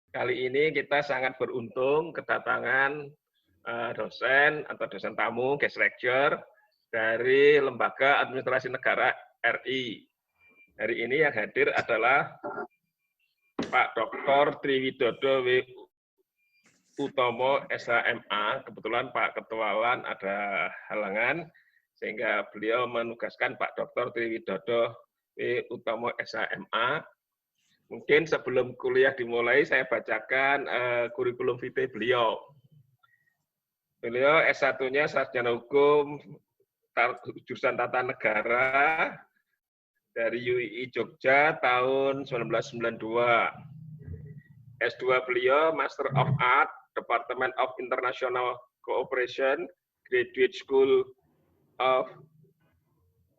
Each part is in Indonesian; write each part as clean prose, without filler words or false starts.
Kali ini kita sangat beruntung kedatangan dosen atau dosen tamu, guest lecture dari Lembaga Administrasi Negara RI. Hari ini yang hadir adalah Pak Dr. Triwidodo W. Utomo, SHMA. Kebetulan Pak Ketuawan ada halangan, sehingga beliau menugaskan Pak Dr. Triwidodo W. Utomo, SHMA. Mungkin sebelum kuliah dimulai, saya bacakan kurikulum vitae beliau. Beliau S1-nya Sarjana Hukum jurusan Tata Negara dari UII Jogja tahun 1992. S2 beliau Master of Art, Department of International Cooperation, Graduate School of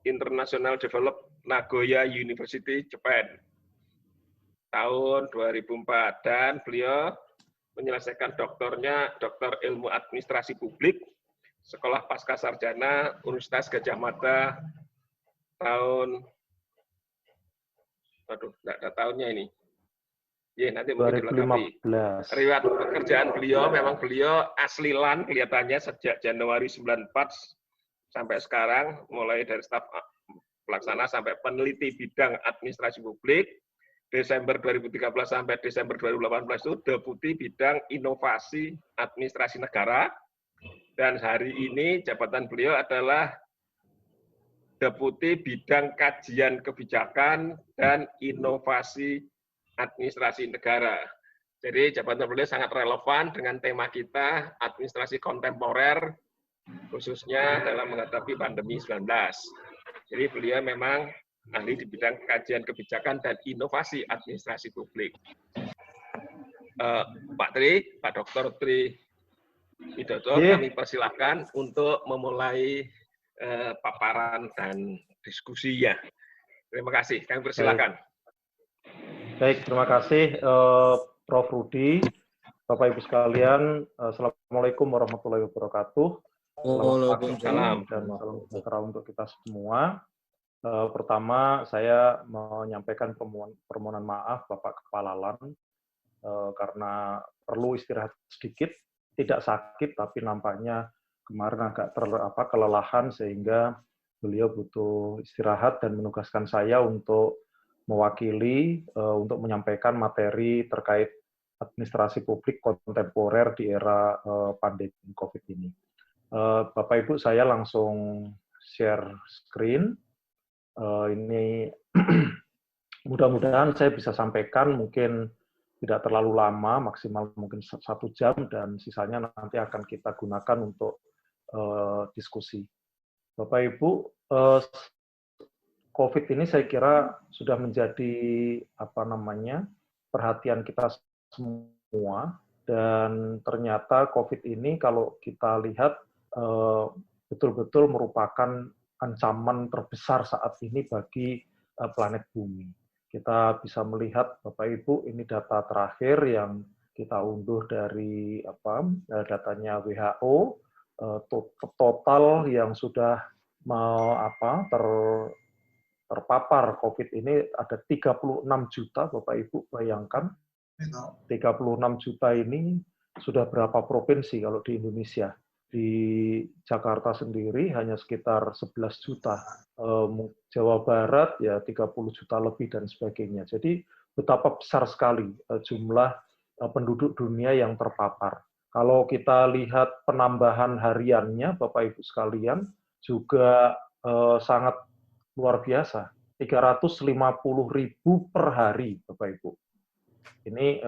International Development, Nagoya University, Japan, tahun 2004. Dan beliau menyelesaikan doktornya, Doktor Ilmu Administrasi Publik, Sekolah Pasca Sarjana, Universitas Gadjah Mada, tahun, aduh, enggak ada tahunnya ini. Ya, nanti mungkin dilengkapi. 2015. Riwayat pekerjaan beliau, memang beliau asli LAN kelihatannya sejak Januari 94 sampai sekarang, mulai dari staf pelaksana sampai peneliti bidang administrasi publik. Desember 2013 sampai Desember 2018 itu deputi bidang inovasi administrasi negara. Dan hari ini jabatan beliau adalah deputi bidang kajian kebijakan dan inovasi administrasi negara. Jadi jabatan beliau sangat relevan dengan tema kita, administrasi kontemporer, khususnya dalam menghadapi pandemi 19. Jadi beliau memang ahli di bidang kajian kebijakan dan inovasi administrasi publik. Pak Dr. Tri Widodo, kami persilahkan untuk memulai paparan dan diskusinya. Terima kasih, kami persilahkan. Baik, terima kasih Prof. Rudi. Bapak Ibu sekalian, Assalamualaikum warahmatullahi wabarakatuh. Selamat pagi dan salam sejahtera untuk kita semua. Pertama, saya menyampaikan permohonan maaf Bapak Kepala LAN karena perlu istirahat sedikit, tidak sakit tapi nampaknya kemarin agak kelelahan sehingga beliau butuh istirahat dan menugaskan saya untuk mewakili untuk menyampaikan materi terkait administrasi publik kontemporer di era pandemi COVID ini. Bapak Ibu, saya langsung share screen. Ini mudah-mudahan saya bisa sampaikan mungkin tidak terlalu lama, maksimal mungkin 1 jam, dan sisanya nanti akan kita gunakan untuk diskusi. Bapak Ibu, COVID ini saya kira sudah menjadi perhatian kita semua, dan ternyata COVID ini kalau kita lihat betul-betul merupakan ancaman terbesar saat ini bagi planet bumi. Kita bisa melihat Bapak Ibu, ini data terakhir yang kita unduh dari datanya WHO, total yang sudah terpapar COVID ini ada 36 juta, Bapak Ibu bayangkan. 36 juta ini sudah berapa provinsi kalau di Indonesia? Di Jakarta sendiri hanya sekitar 11 juta. Jawa Barat ya 30 juta lebih dan sebagainya. Jadi betapa besar sekali jumlah penduduk dunia yang terpapar. Kalau kita lihat penambahan hariannya, Bapak Ibu sekalian, juga sangat luar biasa, 350.000 per hari, Bapak Ibu. Ini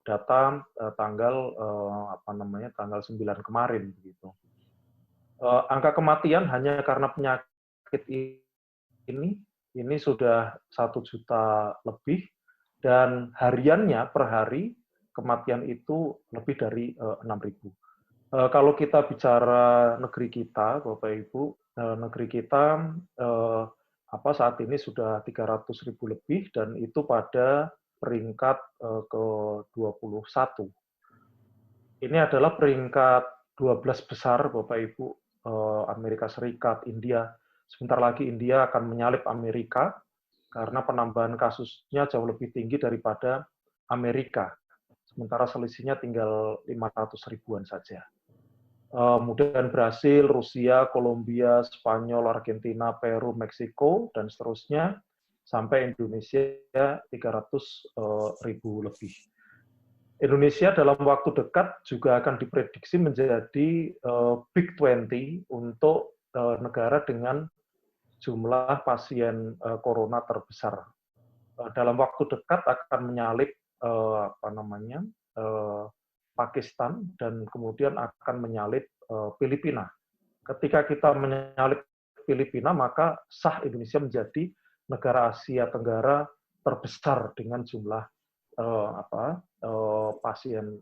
data tanggal tanggal 9 kemarin begitu. Angka kematian hanya karena penyakit ini sudah 1 juta lebih, dan hariannya per hari kematian itu lebih dari 6.000. Kalau kita bicara negeri kita, Bapak Ibu, negeri kita saat ini sudah 300.000 lebih, dan itu pada peringkat ke-21. Ini adalah peringkat 12 besar, Bapak Ibu, Amerika Serikat, India. Sebentar lagi India akan menyalip Amerika, karena penambahan kasusnya jauh lebih tinggi daripada Amerika. sementara selisihnya tinggal 500 ribuan saja. Kemudian Brasil, Rusia, Kolombia, Spanyol, Argentina, Peru, Meksiko, dan seterusnya, sampai Indonesia 300 ribu lebih. Indonesia dalam waktu dekat juga akan diprediksi menjadi Big 20 untuk negara dengan jumlah pasien corona terbesar. Dalam waktu dekat akan menyalip Pakistan dan kemudian akan menyalip Filipina. Ketika kita menyalip Filipina, maka sah Indonesia menjadi negara Asia Tenggara terbesar dengan jumlah pasien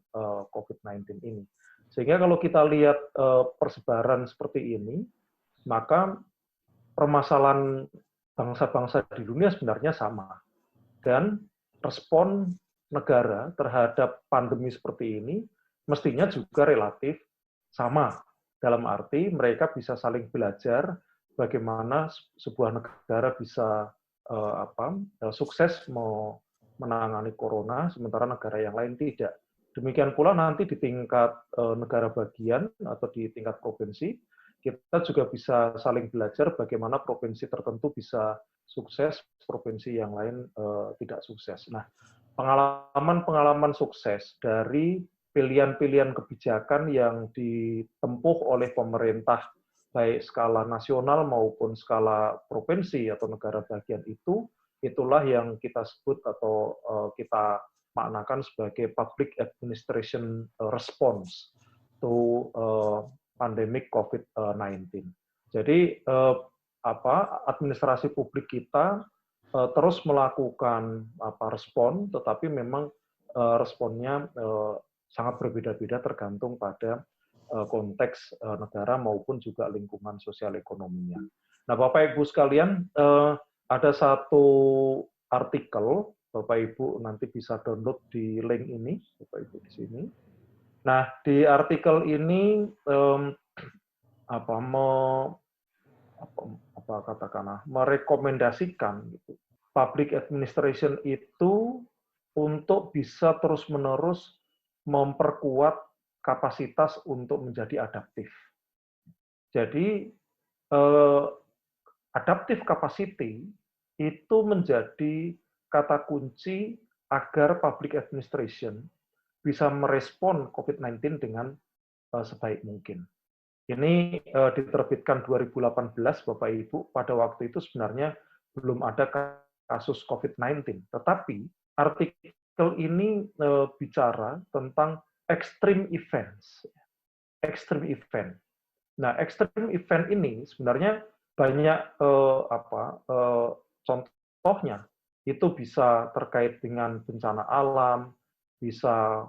COVID-19 ini. Sehingga kalau kita lihat persebaran seperti ini, maka permasalahan bangsa-bangsa di dunia sebenarnya sama. Dan respon negara terhadap pandemi seperti ini mestinya juga relatif sama. Dalam arti mereka bisa saling belajar bagaimana sebuah negara bisa sukses menangani corona, sementara negara yang lain tidak. Demikian pula nanti di tingkat negara bagian atau di tingkat provinsi, kita juga bisa saling belajar bagaimana provinsi tertentu bisa sukses, provinsi yang lain tidak sukses. Nah, pengalaman-pengalaman sukses dari pilihan-pilihan kebijakan yang ditempuh oleh pemerintah, baik skala nasional maupun skala provinsi atau negara bagian itu, itulah yang kita sebut atau kita maknakan sebagai public administration response to pandemic COVID-19. Jadi administrasi publik kita terus melakukan respon, tetapi memang responnya sangat berbeda-beda tergantung pada konteks negara maupun juga lingkungan sosial ekonominya. Nah, Bapak Ibu sekalian, ada satu artikel, Bapak Ibu nanti bisa download di link ini, Bapak Ibu di sini. Nah, di artikel ini merekomendasikan gitu, public administration itu untuk bisa terus-menerus memperkuat kapasitas untuk menjadi adaptif. Jadi adaptive capacity itu menjadi kata kunci agar public administration bisa merespon COVID-19 dengan sebaik mungkin. Ini diterbitkan 2018, Bapak Ibu. Pada waktu itu sebenarnya belum ada kasus COVID-19, tetapi artikel ini bicara tentang extreme events. Extreme event. Nah, extreme event ini sebenarnya banyak contohnya. Itu bisa terkait dengan bencana alam, bisa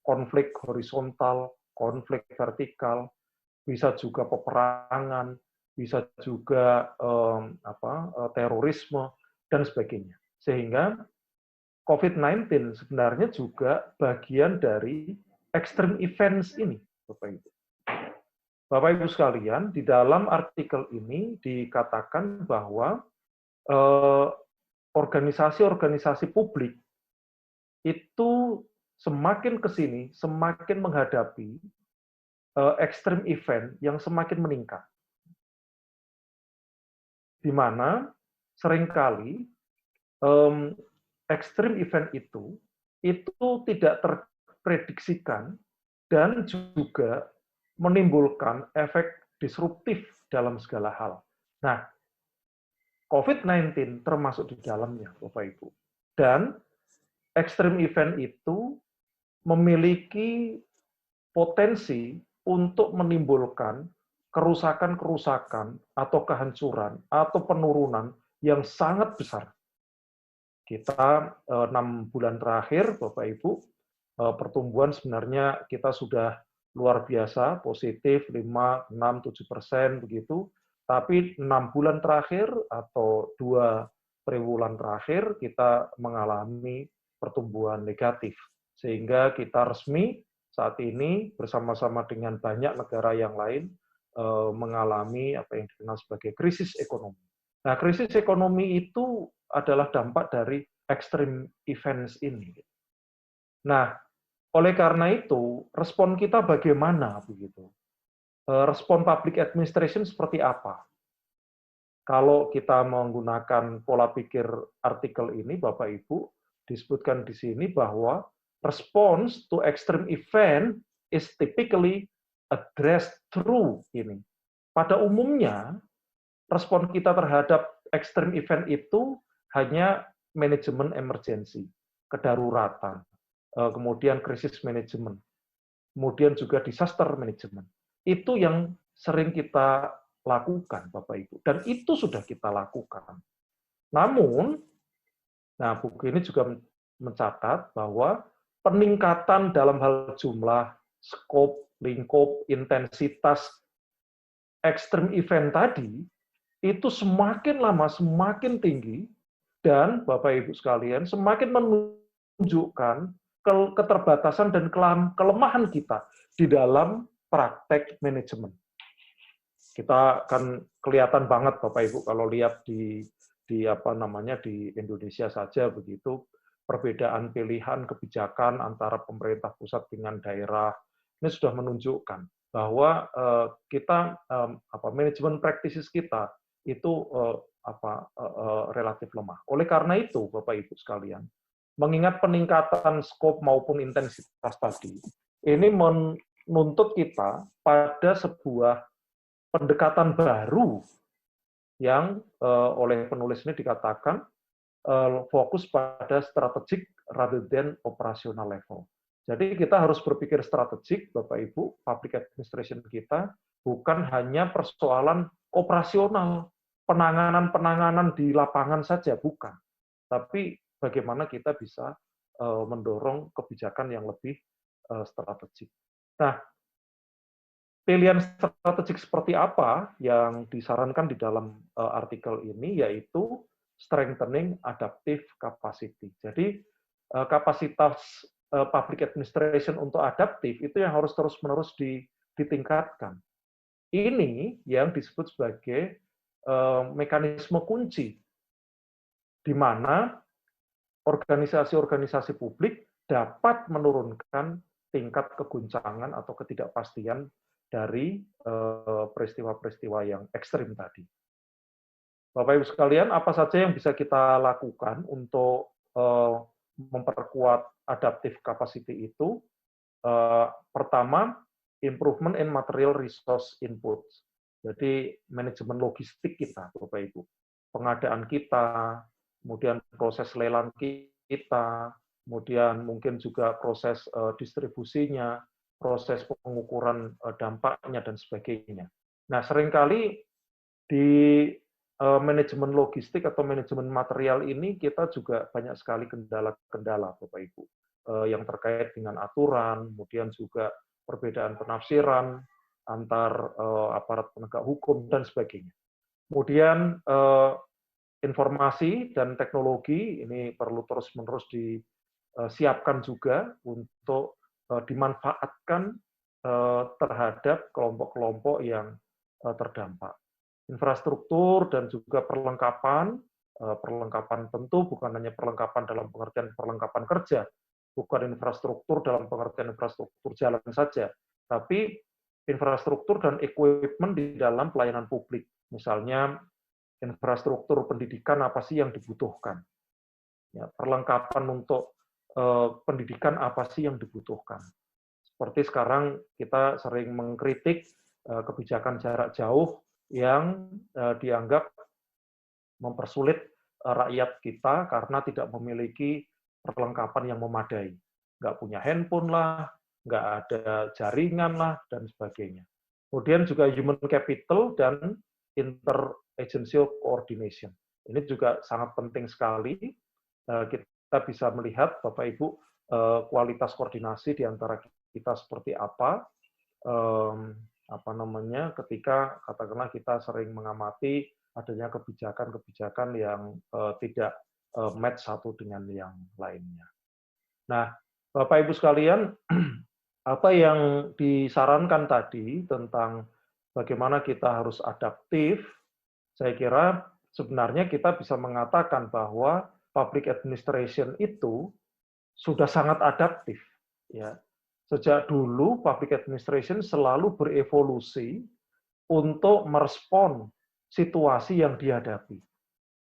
konflik horizontal, konflik vertikal, bisa juga peperangan, bisa juga terorisme, dan sebagainya. Sehingga COVID-19 sebenarnya juga bagian dari extreme events ini, Bapak Ibu. Bapak Ibu sekalian, di dalam artikel ini dikatakan bahwa organisasi-organisasi publik itu semakin ke sini, semakin menghadapi extreme event yang semakin meningkat. Di mana seringkali extreme event itu tidak terprediksikan dan juga menimbulkan efek disruptif dalam segala hal. Nah, COVID-19 termasuk di dalamnya, Bapak Ibu. Dan extreme event itu memiliki potensi untuk menimbulkan kerusakan-kerusakan atau kehancuran atau penurunan yang sangat besar. Kita 6 bulan terakhir, Bapak Ibu, pertumbuhan sebenarnya kita sudah luar biasa, positif 5, 6, 7% begitu. Tapi 6 bulan terakhir atau 2 triwulan terakhir kita mengalami pertumbuhan negatif. Sehingga kita resmi saat ini bersama-sama dengan banyak negara yang lain mengalami apa yang dikenal sebagai krisis ekonomi. Nah, krisis ekonomi itu adalah dampak dari extreme events ini. Nah, Oleh karena itu, respon kita bagaimana begitu? Respon public administration seperti apa? Kalau kita menggunakan pola pikir artikel ini, Bapak Ibu, disebutkan di sini bahwa response to extreme event is typically addressed through ini. Pada umumnya, respon kita terhadap extreme event itu hanya manajemen emergency, kedaruratan, kemudian krisis manajemen, kemudian juga disaster management. Itu yang sering kita lakukan, Bapak Ibu. Dan itu sudah kita lakukan. Namun, nah buku ini juga mencatat bahwa peningkatan dalam hal jumlah, skop, lingkup, intensitas ekstrem event tadi, itu semakin lama semakin tinggi, dan Bapak Ibu sekalian, semakin menunjukkan keterbatasan dan kelemahan kita di dalam praktek manajemen. Kita akan kelihatan banget Bapak Ibu kalau lihat di apa namanya di Indonesia saja begitu, perbedaan pilihan kebijakan antara pemerintah pusat dengan daerah ini sudah menunjukkan bahwa kita manajemen practices kita itu relatif lemah. Oleh karena itu, Bapak Ibu sekalian, mengingat peningkatan skop maupun intensitas tadi, ini menuntut kita pada sebuah pendekatan baru yang oleh penulis ini dikatakan fokus pada strategik rather than operational level. Jadi kita harus berpikir strategik, Bapak Ibu, public administration kita bukan hanya persoalan operasional, penanganan di lapangan saja, bukan. Tapi bagaimana kita bisa mendorong kebijakan yang lebih strategik. Nah, pilihan strategik seperti apa yang disarankan di dalam artikel ini, yaitu strengthening adaptive capacity. Jadi, kapasitas public administration untuk adaptif itu yang harus terus-menerus ditingkatkan. Ini yang disebut sebagai mekanisme kunci, di mana organisasi-organisasi publik dapat menurunkan tingkat keguncangan atau ketidakpastian dari peristiwa-peristiwa yang ekstrim tadi. Bapak Ibu sekalian, apa saja yang bisa kita lakukan untuk memperkuat adaptive capacity itu? Pertama, improvement in material resource inputs. Jadi manajemen logistik kita, Bapak Ibu, pengadaan kita, kemudian proses lelang kita, kemudian mungkin juga proses distribusinya, proses pengukuran dampaknya, dan sebagainya. Nah, seringkali di manajemen logistik atau manajemen material ini kita juga banyak sekali kendala-kendala, Bapak Ibu, yang terkait dengan aturan, kemudian juga perbedaan penafsiran antar aparat penegak hukum, dan sebagainya. Kemudian informasi dan teknologi ini perlu terus-menerus disiapkan juga untuk dimanfaatkan terhadap kelompok-kelompok yang terdampak. Infrastruktur dan juga perlengkapan tentu bukan hanya perlengkapan dalam pengertian perlengkapan kerja, bukan infrastruktur dalam pengertian infrastruktur jalan saja, tapi infrastruktur dan equipment di dalam pelayanan publik. Misalnya infrastruktur pendidikan apa sih yang dibutuhkan? Ya, perlengkapan untuk pendidikan apa sih yang dibutuhkan? Seperti sekarang kita sering mengkritik kebijakan jarak jauh yang dianggap mempersulit rakyat kita karena tidak memiliki perlengkapan yang memadai. Nggak punya handphone lah, nggak ada jaringan lah, dan sebagainya. Kemudian juga human capital dan interagency coordination. Ini juga sangat penting sekali. Kita bisa melihat, Bapak Ibu, kualitas koordinasi di antara kita seperti apa ketika katakanlah kita sering mengamati adanya kebijakan-kebijakan yang tidak match satu dengan yang lainnya. Nah, Bapak Ibu sekalian, apa yang disarankan tadi tentang bagaimana kita harus adaptif, saya kira sebenarnya kita bisa mengatakan bahwa public administration itu sudah sangat adaptif, ya. Sejak dulu, public administration selalu berevolusi untuk merespon situasi yang dihadapi.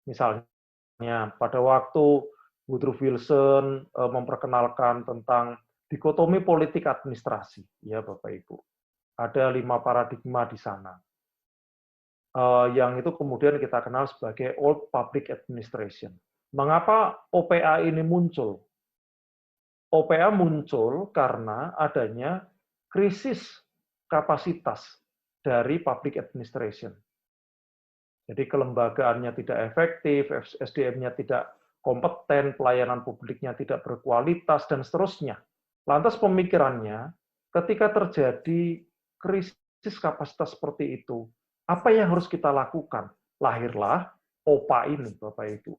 Misalnya, pada waktu Woodrow Wilson memperkenalkan tentang dikotomi politik administrasi, ya Bapak Ibu. Ada 5 paradigma di sana. Yang itu kemudian kita kenal sebagai Old Public Administration. Mengapa OPA ini muncul? OPA muncul karena adanya krisis kapasitas dari public administration. Jadi kelembagaannya tidak efektif, SDM-nya tidak kompeten, pelayanan publiknya tidak berkualitas, dan seterusnya. Lantas pemikirannya, ketika terjadi krisis kapasitas seperti itu, apa yang harus kita lakukan? Lahirlah OPA ini, Bapak Ibu.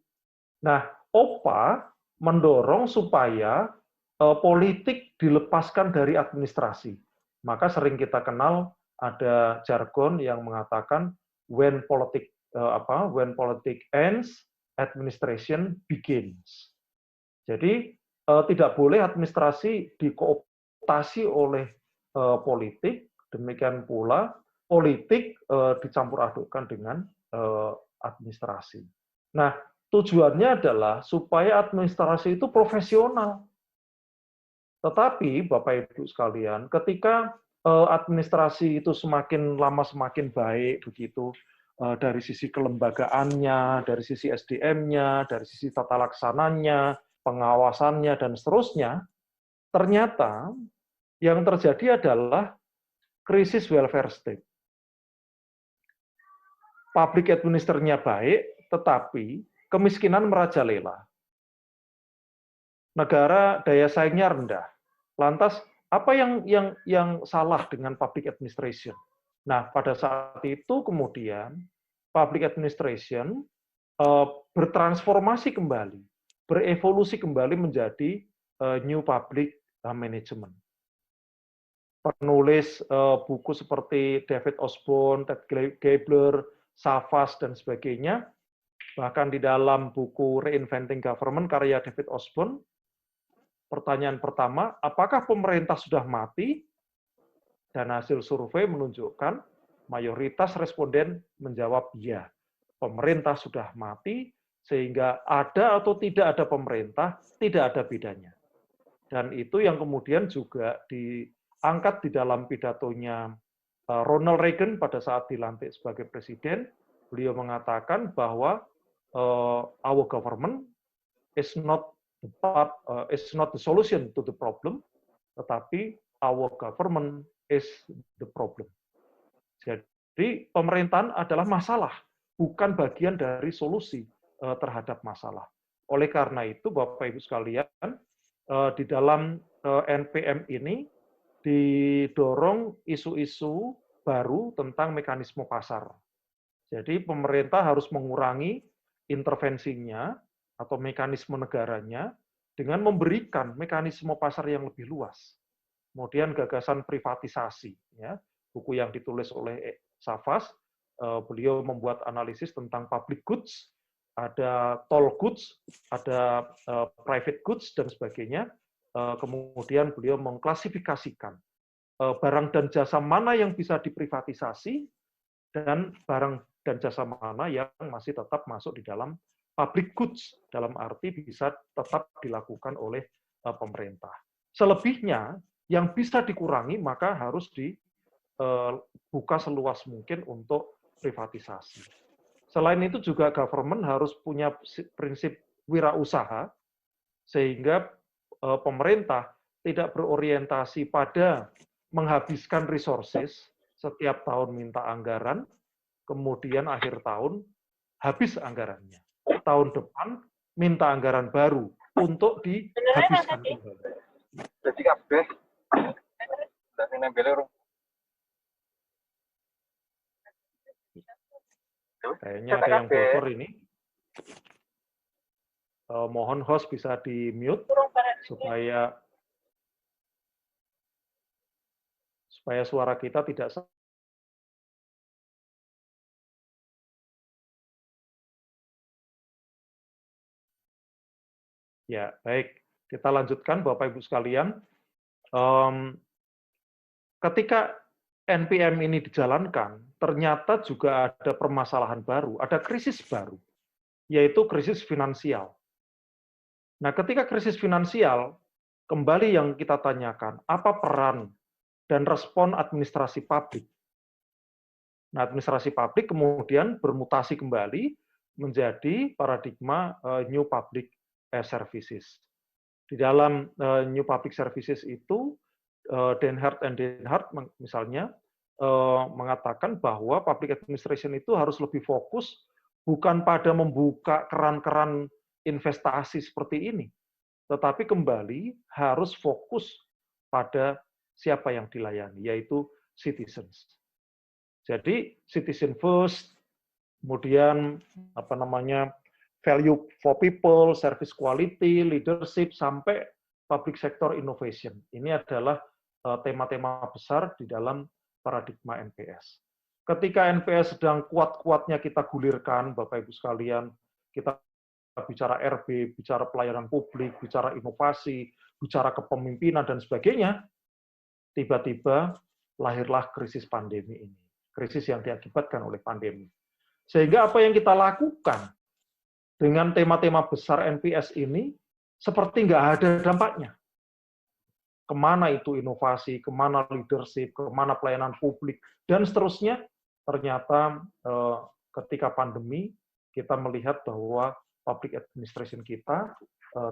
Nah, OPA mendorong supaya politik dilepaskan dari administrasi. Maka sering kita kenal ada jargon yang mengatakan when politik ends, administration begins. Jadi tidak boleh administrasi dikooptasi oleh politik, demikian pula politik dicampur adukkan dengan administrasi. Nah, tujuannya adalah supaya administrasi itu profesional. Tetapi, Bapak Ibu sekalian, ketika administrasi itu semakin lama semakin baik, begitu, dari sisi kelembagaannya, dari sisi SDM-nya, dari sisi tata laksananya, pengawasannya, dan seterusnya, ternyata yang terjadi adalah krisis welfare state. Public administrator-nya baik, tetapi kemiskinan merajalela. Negara daya saingnya rendah. Lantas, apa yang salah dengan public administration? Nah, pada saat itu kemudian public administration bertransformasi kembali, berevolusi kembali menjadi new public management. Penulis buku seperti David Osborne, Ted Gabler, Savas, dan sebagainya, bahkan di dalam buku Reinventing Government karya David Osborne, pertanyaan pertama, apakah pemerintah sudah mati? Dan hasil survei menunjukkan mayoritas responden menjawab ya. Pemerintah sudah mati, sehingga ada atau tidak ada pemerintah, tidak ada bedanya. Dan itu yang kemudian juga diangkat di dalam pidatonya Ronald Reagan pada saat dilantik sebagai presiden. Beliau mengatakan bahwa our government is not the solution to the problem, tetapi our government is the problem. Jadi pemerintahan adalah masalah, bukan bagian dari solusi terhadap masalah. Oleh karena itu, Bapak Ibu sekalian, di dalam NPM ini didorong isu-isu baru tentang mekanisme pasar. Jadi pemerintah harus mengurangi intervensinya atau mekanisme negaranya dengan memberikan mekanisme pasar yang lebih luas. Kemudian gagasan privatisasi, ya, buku yang ditulis oleh Savas, beliau membuat analisis tentang public goods, ada toll goods, ada private goods, dan sebagainya. Kemudian beliau mengklasifikasikan barang dan jasa mana yang bisa diprivatisasi, dan barang dan jasa mana yang masih tetap masuk di dalam public goods, dalam arti bisa tetap dilakukan oleh pemerintah. Selebihnya, yang bisa dikurangi, maka harus dibuka seluas mungkin untuk privatisasi. Selain itu juga government harus punya prinsip wirausaha, sehingga pemerintah tidak berorientasi pada menghabiskan resources, setiap tahun minta anggaran, kemudian akhir tahun habis anggarannya. Tahun depan minta anggaran baru untuk dihabiskan kembali. Jadi kabeh dari nembele kayaknya ada yang bocor ini. Mohon host bisa di-mute supaya suara kita tidak. Ya, baik. Kita lanjutkan, Bapak Ibu sekalian. Ketika NPM ini dijalankan, ternyata juga ada permasalahan baru, ada krisis baru, yaitu krisis finansial. Nah, ketika krisis finansial, kembali yang kita tanyakan, apa peran dan respon administrasi publik? Nah, administrasi publik kemudian bermutasi kembali menjadi paradigma New Public Services. Di dalam New Public Services itu, Denhart misalnya mengatakan bahwa public administration itu harus lebih fokus bukan pada membuka keran-keran investasi seperti ini, tetapi kembali harus fokus pada siapa yang dilayani, yaitu citizens. Jadi citizen first, kemudian value for people, service quality, leadership, sampai public sector innovation. Ini adalah tema-tema besar di dalam paradigma NPS. Ketika NPS sedang kuat-kuatnya kita gulirkan, Bapak Ibu sekalian, kita bicara RB, bicara pelayanan publik, bicara inovasi, bicara kepemimpinan, dan sebagainya, tiba-tiba lahirlah krisis pandemi ini. Krisis yang diakibatkan oleh pandemi. Sehingga apa yang kita lakukan dengan tema-tema besar NPS ini, seperti nggak ada dampaknya. Kemana itu inovasi, kemana leadership, kemana pelayanan publik, dan seterusnya, ternyata ketika pandemi, kita melihat bahwa public administration kita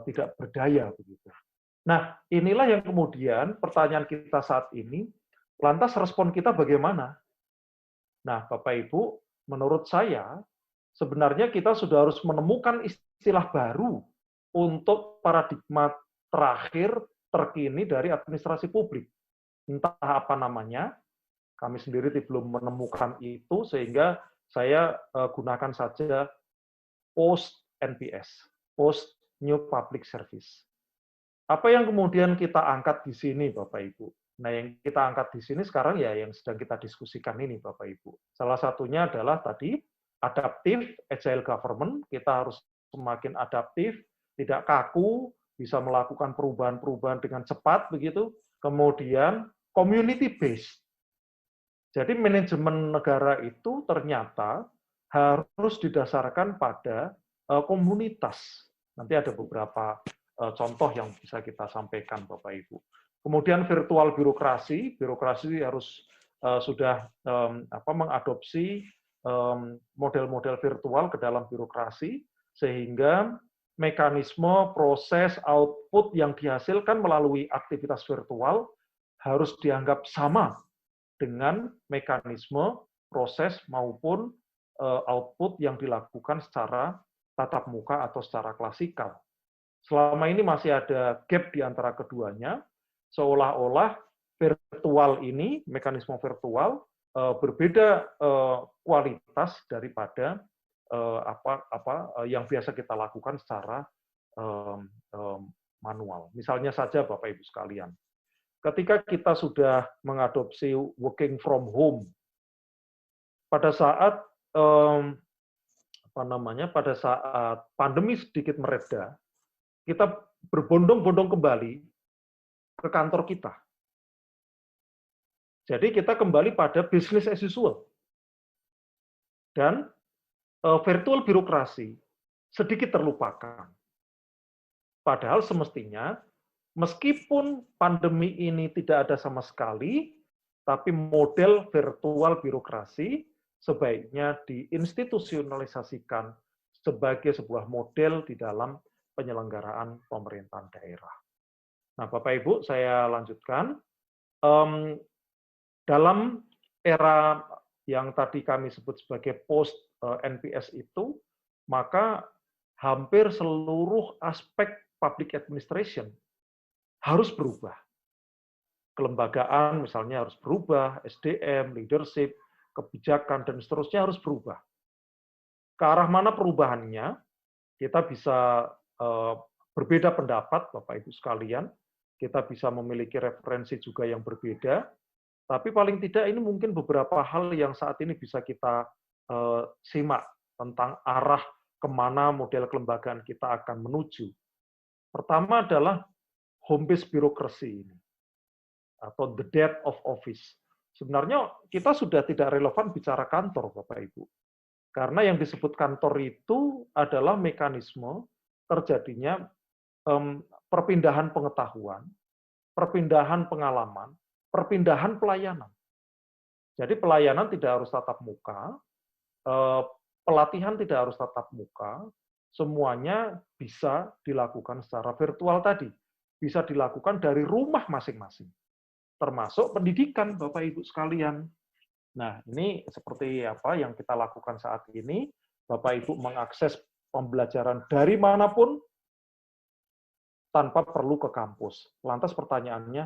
tidak berdaya begitu. Nah, inilah yang kemudian pertanyaan kita saat ini, lantas respon kita bagaimana? Nah, Bapak Ibu, menurut saya, sebenarnya kita sudah harus menemukan istilah baru untuk paradigma terakhir terkini dari administrasi publik. Entah apa namanya, kami sendiri belum menemukan itu, sehingga saya gunakan saja post-NPS, post-New Public Service. Apa yang kemudian kita angkat di sini, Bapak Ibu? Nah, yang kita angkat di sini sekarang ya yang sedang kita diskusikan ini, Bapak Ibu. Salah satunya adalah tadi, adaptif, agile government, kita harus semakin adaptif, tidak kaku, bisa melakukan perubahan-perubahan dengan cepat, begitu. Kemudian, community based. Jadi manajemen negara itu ternyata harus didasarkan pada komunitas. Nanti ada beberapa contoh yang bisa kita sampaikan, Bapak Ibu. Kemudian virtual birokrasi harus sudah mengadopsi model-model virtual ke dalam birokrasi, sehingga mekanisme, proses, output yang dihasilkan melalui aktivitas virtual harus dianggap sama dengan mekanisme, proses, maupun output yang dilakukan secara tatap muka atau secara klasikal. Selama ini masih ada gap di antara keduanya, seolah-olah virtual ini, mekanisme virtual, berbeda kualitas daripada yang biasa kita lakukan secara manual. Misalnya saja, Bapak Ibu sekalian, ketika kita sudah mengadopsi working from home, pada saat pada saat pandemi sedikit mereda, kita berbondong-bondong kembali ke kantor kita. Jadi kita kembali pada business as usual. Dan virtual birokrasi sedikit terlupakan. Padahal semestinya, meskipun pandemi ini tidak ada sama sekali, tapi model virtual birokrasi sebaiknya diinstitusionalisasikan sebagai sebuah model di dalam penyelenggaraan pemerintahan daerah. Nah, Bapak Ibu, saya lanjutkan. Dalam era yang tadi kami sebut sebagai post-NPS itu, maka hampir seluruh aspek public administration harus berubah. Kelembagaan misalnya harus berubah, SDM, leadership, kebijakan, dan seterusnya harus berubah. Ke arah mana perubahannya, kita bisa berbeda pendapat, Bapak Ibu sekalian, kita bisa memiliki referensi juga yang berbeda, tapi paling tidak ini mungkin beberapa hal yang saat ini bisa kita simak tentang arah kemana model kelembagaan kita akan menuju. Pertama adalah home-based birokrasi ini. atau the death of office. Sebenarnya kita sudah tidak relevan bicara kantor, Bapak Ibu. Karena yang disebut kantor itu adalah mekanisme terjadinya perpindahan pengetahuan, perpindahan pengalaman, perpindahan pelayanan. Jadi pelayanan tidak harus tatap muka, pelatihan tidak harus tatap muka, semuanya bisa dilakukan secara virtual tadi. Bisa dilakukan dari rumah masing-masing. Termasuk pendidikan, Bapak Ibu sekalian. Nah, ini seperti apa yang kita lakukan saat ini. Bapak Ibu mengakses pembelajaran dari manapun tanpa perlu ke kampus. Lantas pertanyaannya,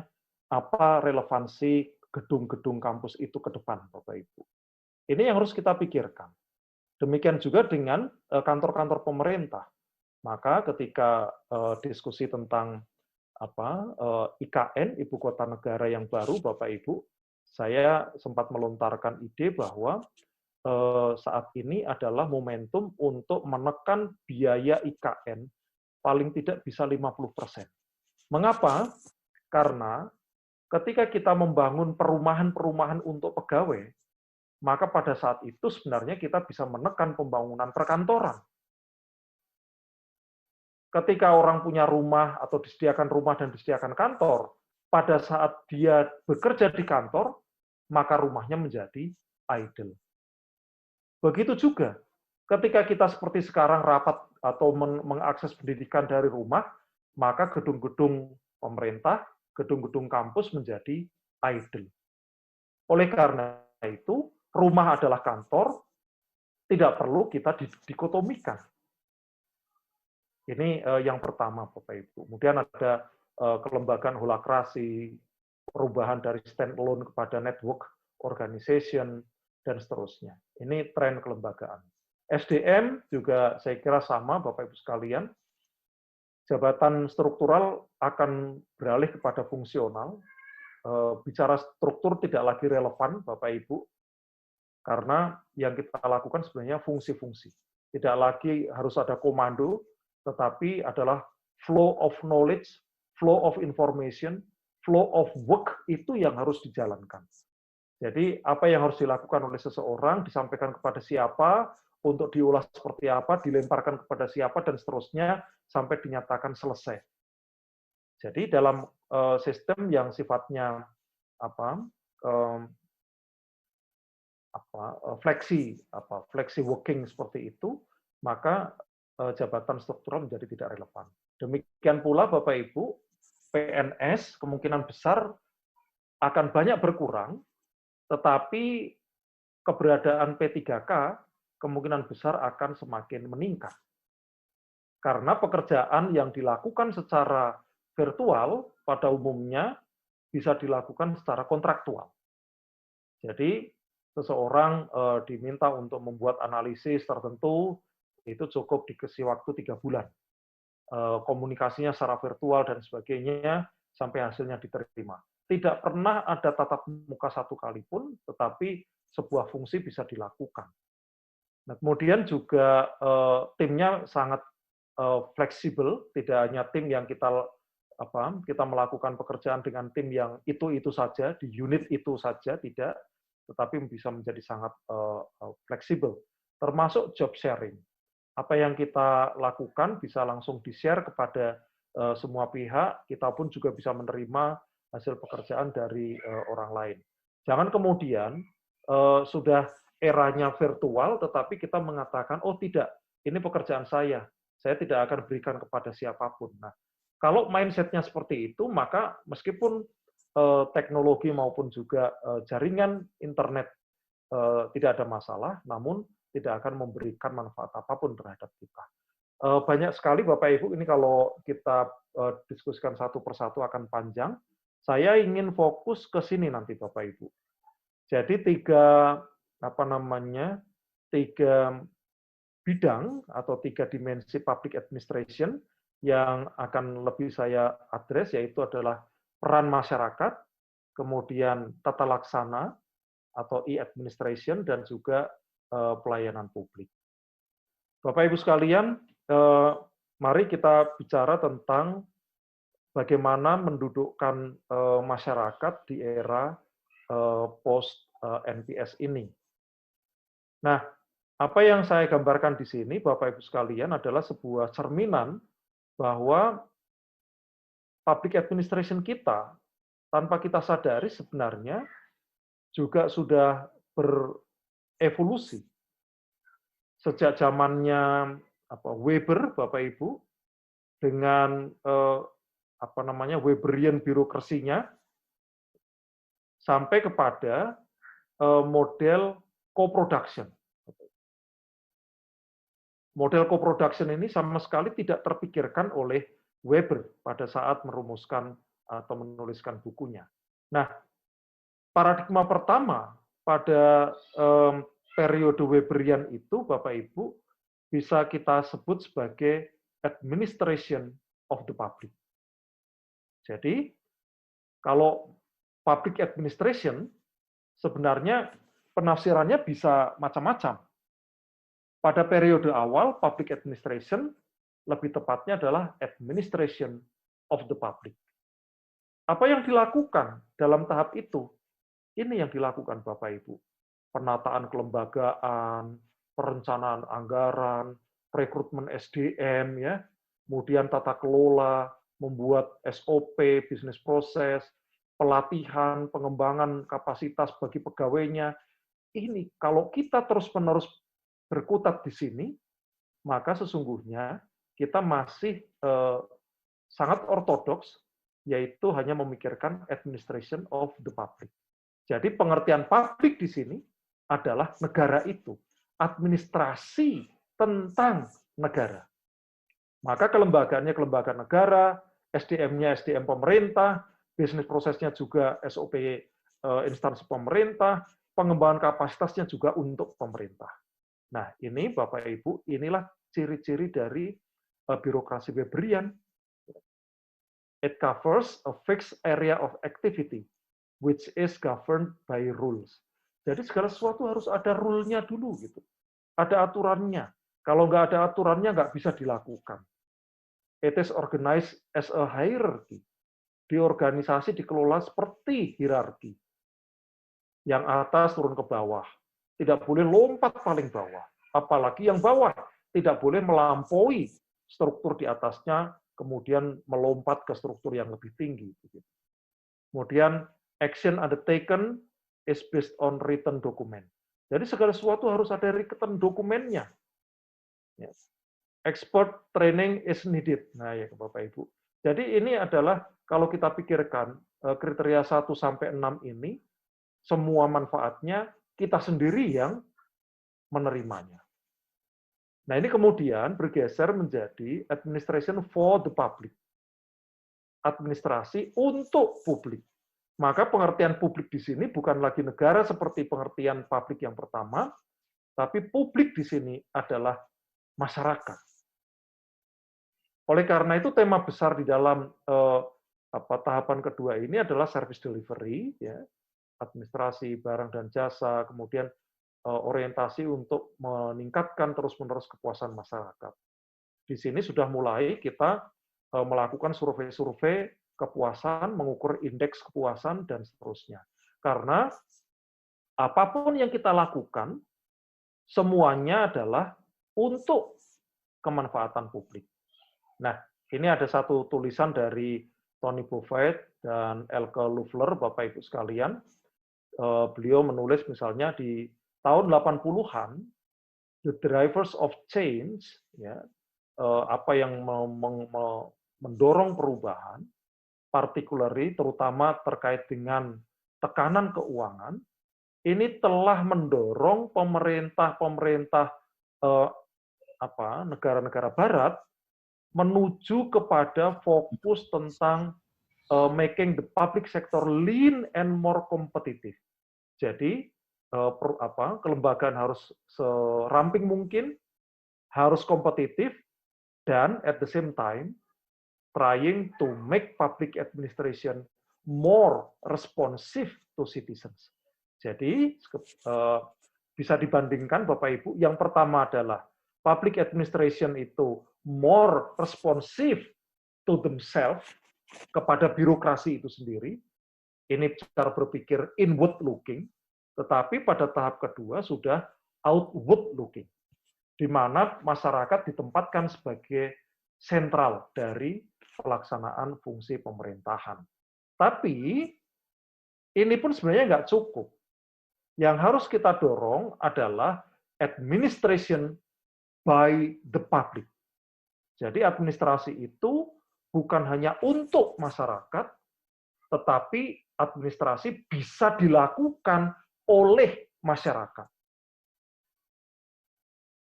apa relevansi gedung-gedung kampus itu ke depan, Bapak Ibu? Ini yang harus kita pikirkan. Demikian juga dengan kantor-kantor pemerintah. Maka ketika diskusi tentang IKN, Ibu Kota Negara yang baru, Bapak Ibu, saya sempat melontarkan ide bahwa saat ini adalah momentum untuk menekan biaya IKN paling tidak bisa 50%. Mengapa? Karena ketika kita membangun perumahan-perumahan untuk pegawai, maka pada saat itu sebenarnya kita bisa menekan pembangunan perkantoran. Ketika orang punya rumah atau disediakan rumah dan disediakan kantor, pada saat dia bekerja di kantor, maka rumahnya menjadi idle. Begitu juga, ketika kita seperti sekarang rapat atau mengakses pendidikan dari rumah, maka gedung-gedung pemerintah, gedung-gedung kampus menjadi idle. Oleh karena itu, rumah adalah kantor, tidak perlu kita dikotomikan. Ini yang pertama, Bapak Ibu. Kemudian ada kelembagaan holakrasi, perubahan dari standalone kepada network organization, dan seterusnya. Ini tren kelembagaan. SDM juga saya kira sama, Bapak Ibu sekalian. Jabatan struktural akan beralih kepada fungsional. Bicara struktur tidak lagi relevan, Bapak Ibu, karena yang kita lakukan sebenarnya fungsi-fungsi. Tidak lagi harus ada komando, tetapi adalah flow of knowledge, flow of information, flow of work itu yang harus dijalankan. Jadi apa yang harus dilakukan oleh seseorang, disampaikan kepada siapa, untuk diolah seperti apa, dilemparkan kepada siapa, dan seterusnya, sampai dinyatakan selesai. Jadi dalam sistem yang sifatnya flexi working seperti itu, maka jabatan struktural menjadi tidak relevan. Demikian pula Bapak Ibu, PNS kemungkinan besar akan banyak berkurang, tetapi keberadaan P3K kemungkinan besar akan semakin meningkat. Karena pekerjaan yang dilakukan secara virtual pada umumnya bisa dilakukan secara kontraktual. Jadi seseorang diminta untuk membuat analisis tertentu, itu cukup dikasih waktu 3 bulan. Komunikasinya secara virtual dan sebagainya, sampai hasilnya diterima. Tidak pernah ada tatap muka satu kali pun, tetapi sebuah fungsi bisa dilakukan. Nah, kemudian juga timnya sangat fleksibel, tidak hanya tim yang kita melakukan pekerjaan dengan tim yang itu saja, di unit itu saja, tidak, tetapi bisa menjadi sangat fleksibel, termasuk job sharing. Apa yang kita lakukan bisa langsung di-share kepada semua pihak, kita pun juga bisa menerima hasil pekerjaan dari orang lain. Jangan kemudian sudah eranya virtual, tetapi kita mengatakan, oh tidak, ini pekerjaan saya tidak akan berikan kepada siapapun. Nah, kalau mindset-nya seperti itu, maka meskipun teknologi maupun juga jaringan internet tidak ada masalah, namun tidak akan memberikan manfaat apapun terhadap kita. Banyak sekali Bapak Ibu, ini kalau kita diskusikan satu persatu akan panjang. Saya ingin fokus ke sini nanti Bapak Ibu. Jadi tiga bidang atau 3 dimensi public administration yang akan lebih saya address, yaitu adalah peran masyarakat, kemudian tata laksana atau e-administration, dan juga pelayanan publik. Bapak Ibu sekalian, mari kita bicara tentang bagaimana mendudukkan masyarakat di era post NPS ini. Nah, apa yang saya gambarkan di sini, Bapak Ibu sekalian, adalah sebuah cerminan bahwa public administration kita, tanpa kita sadari sebenarnya juga sudah berevolusi. Sejak zamannya Weber, Bapak Ibu, dengan Weberian birokrasinya, sampai kepada model co-production. Model co-production ini sama sekali tidak terpikirkan oleh Weber pada saat merumuskan atau menuliskan bukunya. Nah, paradigma pertama pada periode Weberian itu, Bapak Ibu, bisa kita sebut sebagai administration of the public. Jadi, kalau public administration, sebenarnya penafsirannya bisa macam-macam. Pada periode awal, public administration lebih tepatnya adalah administration of the public. Apa yang dilakukan dalam tahap itu? Ini yang dilakukan Bapak Ibu. Penataan kelembagaan, perencanaan anggaran, rekrutmen SDM, ya, kemudian tata kelola, membuat SOP, bisnis proses, pelatihan, pengembangan kapasitas bagi pegawainya. Ini kalau kita terus-menerus berkutat di sini, maka sesungguhnya kita masih sangat ortodoks, yaitu hanya memikirkan administration of the public. Jadi pengertian publik di sini adalah negara itu, administrasi tentang negara. Maka kelembagaannya kelembagaan negara, SDM-nya SDM pemerintah, bisnis prosesnya juga SOP instansi pemerintah, pengembangan kapasitasnya juga untuk pemerintah. Nah, ini Bapak Ibu, inilah ciri-ciri dari birokrasi Weberian. It covers a fixed area of activity, which is governed by rules. Jadi segala sesuatu harus ada rule-nya dulu, gitu. Ada aturannya. Kalau nggak ada aturannya, nggak bisa dilakukan. It is organized as a hierarchy. Di organisasi dikelola seperti hierarki. Yang atas turun ke bawah. Tidak boleh lompat paling bawah. Apalagi yang bawah tidak boleh melampaui struktur di atasnya, kemudian melompat ke struktur yang lebih tinggi. Kemudian, action undertaken is based on written document. Jadi segala sesuatu harus ada written dokumennya. Expert training is needed. Nah, ya Bapak Ibu. Jadi ini adalah kalau kita pikirkan kriteria 1 sampai 6 ini, semua manfaatnya kita sendiri yang menerimanya. Nah, ini kemudian bergeser menjadi administration for the public. Administrasi untuk publik. Maka pengertian publik di sini bukan lagi negara seperti pengertian publik yang pertama, tapi publik di sini adalah masyarakat. Oleh karena itu tema besar di dalam tahapan kedua ini adalah service delivery, ya, administrasi barang dan jasa, kemudian orientasi untuk meningkatkan terus-menerus kepuasan masyarakat. Di sini sudah mulai kita melakukan survei-survei kepuasan, mengukur indeks kepuasan, dan seterusnya. Karena apapun yang kita lakukan, semuanya adalah untuk kemanfaatan publik. Nah, ini ada satu tulisan dari Tony Buffett dan Elke Loeffler, Bapak Ibu sekalian. Beliau menulis misalnya di tahun 80-an, the drivers of change, ya, apa yang mendorong perubahan, particularly terutama terkait dengan tekanan keuangan, ini telah mendorong pemerintah negara-negara Barat menuju kepada fokus tentang making the public sector lean and more competitive. Jadi kelembagaan harus seramping mungkin, harus kompetitif, dan at the same time trying to make public administration more responsive to citizens. Jadi bisa dibandingkan Bapak Ibu, yang pertama adalah public administration itu more responsive to themselves, kepada birokrasi itu sendiri. Ini cara berpikir inward looking, tetapi pada tahap kedua sudah outward looking, di mana masyarakat ditempatkan sebagai sentral dari pelaksanaan fungsi pemerintahan. Tapi ini pun sebenarnya nggak cukup. Yang harus kita dorong adalah administration by the public. Jadi administrasi itu bukan hanya untuk masyarakat, tetapi administrasi bisa dilakukan oleh masyarakat.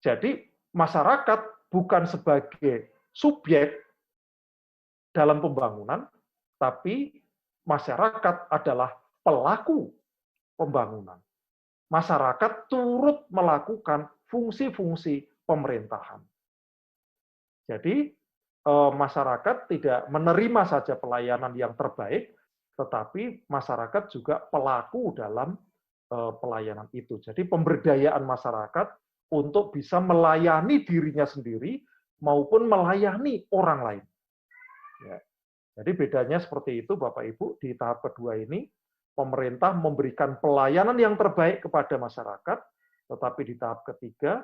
Jadi masyarakat bukan sebagai subjek dalam pembangunan, tapi masyarakat adalah pelaku pembangunan. Masyarakat turut melakukan fungsi-fungsi pemerintahan. Jadi masyarakat tidak menerima saja pelayanan yang terbaik, tetapi masyarakat juga pelaku dalam pelayanan itu. Jadi pemberdayaan masyarakat untuk bisa melayani dirinya sendiri maupun melayani orang lain. Ya. Jadi bedanya seperti itu, Bapak Ibu, di tahap kedua ini pemerintah memberikan pelayanan yang terbaik kepada masyarakat, tetapi di tahap ketiga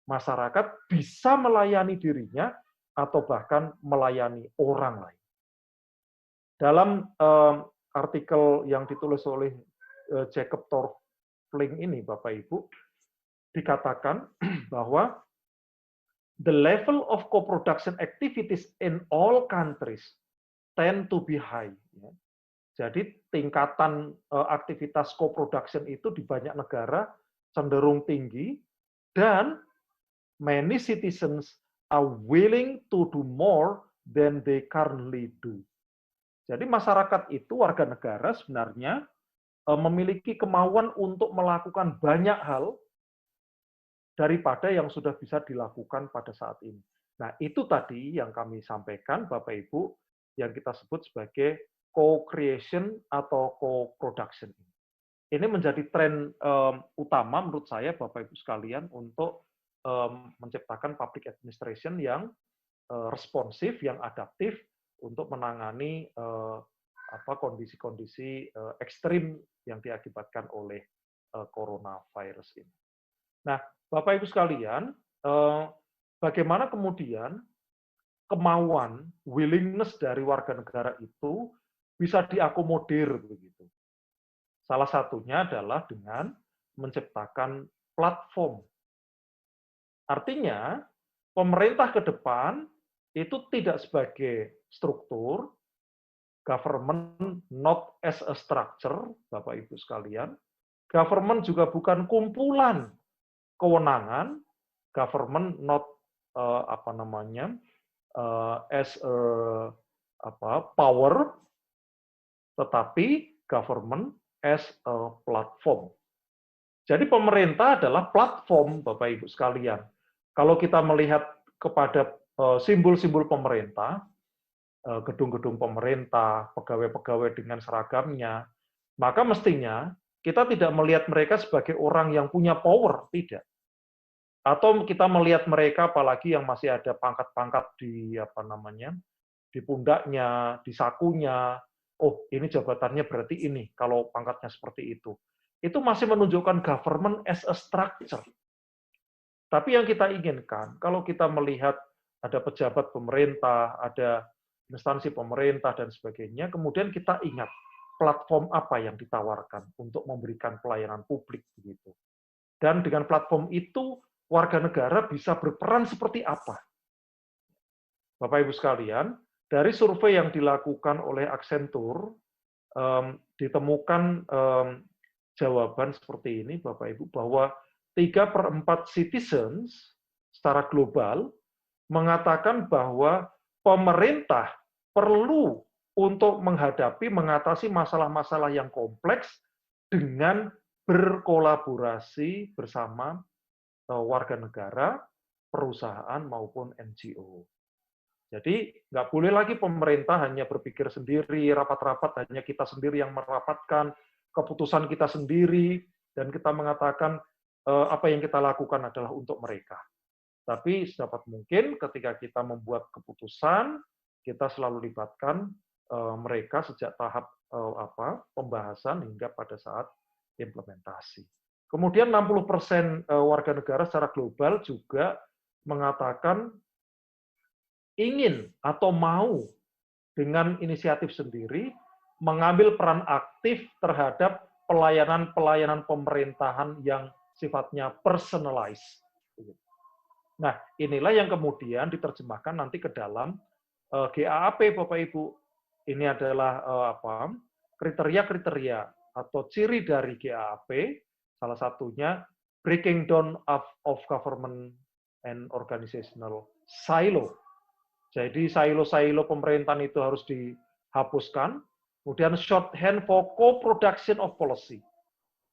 masyarakat bisa melayani dirinya atau bahkan melayani orang lain. Dalam artikel yang ditulis oleh Jacob Torfling ini, Bapak Ibu, dikatakan bahwa the level of co-production activities in all countries tend to be high. Jadi tingkatan aktivitas co-production itu di banyak negara cenderung tinggi, dan many citizens are willing to do more than they currently do. Jadi masyarakat itu, warga negara sebenarnya memiliki kemauan untuk melakukan banyak hal daripada yang sudah bisa dilakukan pada saat ini. Nah, itu tadi yang kami sampaikan, Bapak Ibu, yang kita sebut sebagai co-creation atau co-production. Ini menjadi tren utama menurut saya, Bapak Ibu sekalian, untuk menciptakan public administration yang responsif, yang adaptif, untuk menangani kondisi-kondisi ekstrim yang diakibatkan oleh coronavirus ini. Nah, Bapak Ibu sekalian, bagaimana kemudian kemauan, willingness dari warga negara itu bisa diakomodir begitu. Salah satunya adalah dengan menciptakan platform. Artinya, pemerintah ke depan itu tidak sebagai struktur, government not as a structure, Bapak Ibu sekalian. Government juga bukan kumpulan kewenangan, government not as a power, tetapi government as a platform. Jadi pemerintah adalah platform, Bapak Ibu sekalian. Kalau kita melihat kepada simbol-simbol pemerintah, gedung-gedung pemerintah, pegawai-pegawai dengan seragamnya, maka mestinya kita tidak melihat mereka sebagai orang yang punya power, tidak. Atau kita melihat mereka, apalagi yang masih ada pangkat-pangkat di di pundaknya, di sakunya, oh ini jabatannya berarti ini, kalau pangkatnya seperti itu. Itu masih menunjukkan government as a structure. Tapi yang kita inginkan, kalau kita melihat ada pejabat pemerintah, ada instansi pemerintah, dan sebagainya, kemudian kita ingat platform apa yang ditawarkan untuk memberikan pelayanan publik begitu. Dan dengan platform itu, warga negara bisa berperan seperti apa? Bapak Ibu sekalian, dari survei yang dilakukan oleh Accenture, ditemukan jawaban seperti ini, Bapak Ibu, bahwa 3/4 citizens secara global mengatakan bahwa pemerintah perlu untuk mengatasi masalah-masalah yang kompleks dengan berkolaborasi bersama warga negara, perusahaan, maupun NGO. Jadi, nggak boleh lagi pemerintah hanya berpikir sendiri, rapat-rapat hanya kita sendiri yang merapatkan, keputusan kita sendiri, dan kita mengatakan apa yang kita lakukan adalah untuk mereka. Tapi sedapat mungkin ketika kita membuat keputusan, kita selalu libatkan mereka sejak tahap pembahasan hingga pada saat implementasi. Kemudian 60% warga negara secara global juga mengatakan ingin atau mau dengan inisiatif sendiri mengambil peran aktif terhadap pelayanan-pelayanan pemerintahan yang sifatnya personalized. Nah, inilah yang kemudian diterjemahkan nanti ke dalam GAAP, Bapak Ibu. Ini adalah kriteria-kriteria atau ciri dari GAAP, salah satunya breaking down of government and organizational silo. Jadi silo-silo pemerintahan itu harus dihapuskan. Kemudian shorthand for co-production of policy.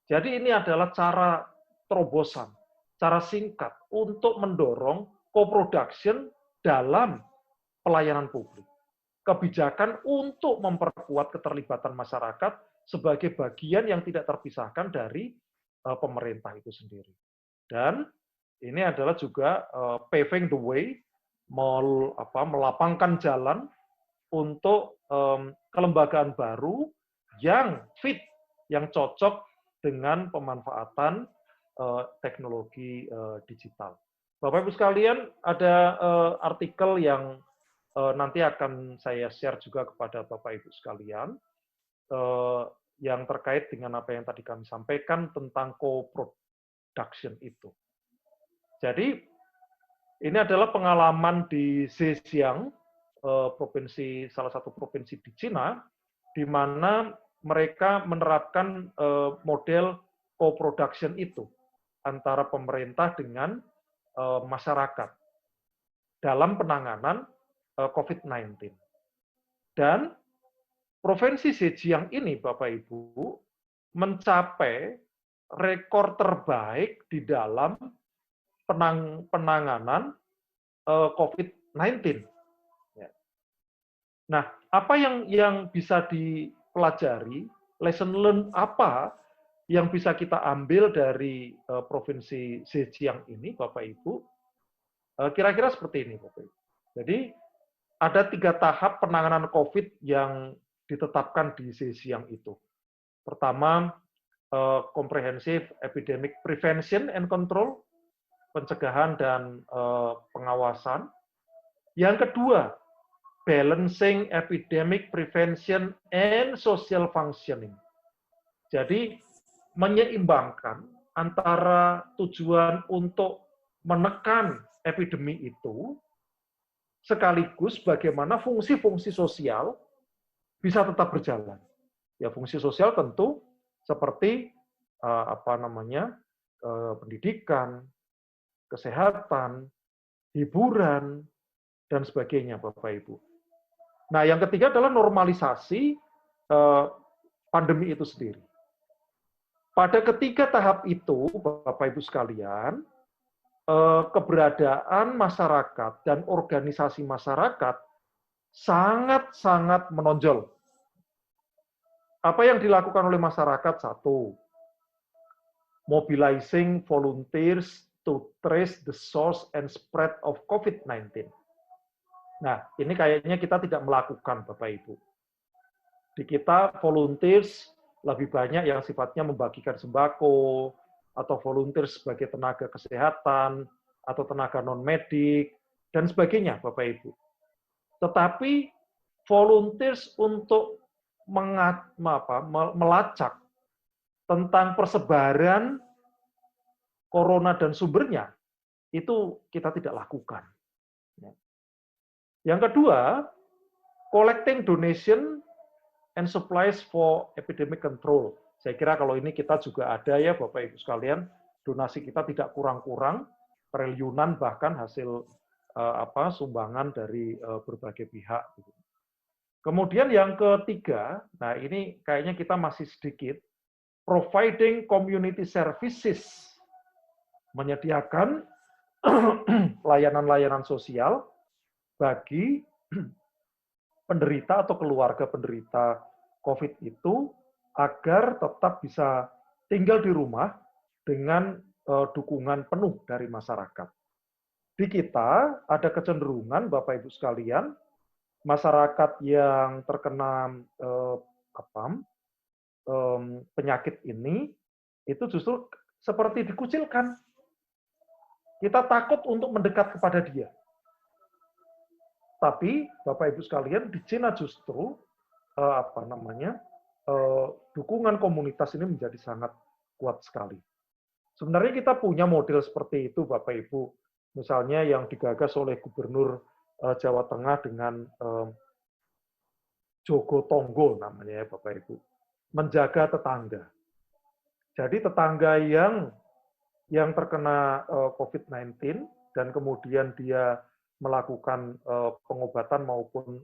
Jadi ini adalah cara terobosan, cara singkat untuk mendorong co-production dalam pelayanan publik. Kebijakan untuk memperkuat keterlibatan masyarakat sebagai bagian yang tidak terpisahkan dari pemerintah itu sendiri. Dan ini adalah juga paving the way, melapangkan jalan untuk kelembagaan baru yang fit, yang cocok dengan pemanfaatan teknologi digital. Bapak Ibu sekalian, ada artikel yang nanti akan saya share juga kepada Bapak Ibu sekalian, yang terkait dengan apa yang tadi kami sampaikan tentang co-production itu. Jadi, ini adalah pengalaman di Zhejiang, salah satu provinsi di Cina, di mana mereka menerapkan model co-production itu antara pemerintah dengan masyarakat dalam penanganan COVID-19. Dan provinsi Zhejiang ini, Bapak Ibu, mencapai rekor terbaik di dalam penanganan COVID-19. Nah, apa yang bisa dipelajari, lesson learned apa yang bisa kita ambil dari provinsi Zhejiang ini, Bapak Ibu? Kira-kira seperti ini, Bapak Ibu. Jadi, ada 3 tahap penanganan COVID yang ditetapkan di Zhejiang itu. Pertama, comprehensive epidemic prevention and control, pencegahan dan pengawasan. Yang kedua, balancing epidemic prevention and social functioning. Jadi, menyeimbangkan antara tujuan untuk menekan epidemi itu, sekaligus bagaimana fungsi-fungsi sosial bisa tetap berjalan. Ya, fungsi sosial tentu seperti pendidikan, kesehatan, hiburan, dan sebagainya, Bapak Ibu. Nah, yang ketiga adalah normalisasi pandemi itu sendiri. Pada ketiga tahap itu, Bapak Ibu sekalian, keberadaan masyarakat dan organisasi masyarakat sangat-sangat menonjol. Apa yang dilakukan oleh masyarakat? 1, mobilizing volunteers to trace the source and spread of COVID-19. Nah, ini kayaknya kita tidak melakukan, Bapak Ibu. Di kita, volunteers lebih banyak yang sifatnya membagikan sembako, atau volunteers sebagai tenaga kesehatan, atau tenaga non-medik, dan sebagainya, Bapak Ibu. Tetapi, volunteers untuk melacak tentang persebaran corona dan sumbernya, itu kita tidak lakukan. Yang kedua, collecting donation and supplies for epidemic control. Saya kira kalau ini kita juga ada ya Bapak Ibu sekalian, donasi kita tidak kurang-kurang, triliunan bahkan hasil sumbangan dari berbagai pihak. Kemudian yang ketiga, nah ini kayaknya kita masih sedikit, providing community services, menyediakan layanan-layanan sosial bagi penderita atau keluarga penderita COVID itu agar tetap bisa tinggal di rumah dengan dukungan penuh dari masyarakat. Di kita ada kecenderungan, Bapak Ibu sekalian, masyarakat yang terkena penyakit ini itu justru seperti dikucilkan. Kita takut untuk mendekat kepada dia. Tapi Bapak Ibu sekalian, di Cina justru dukungan komunitas ini menjadi sangat kuat sekali. Sebenarnya kita punya model seperti itu, Bapak Ibu. Misalnya yang digagas oleh Gubernur Jawa Tengah dengan Jogo Tonggo namanya ya Bapak Ibu. Menjaga tetangga. Jadi tetangga yang terkena COVID-19 dan kemudian dia melakukan pengobatan maupun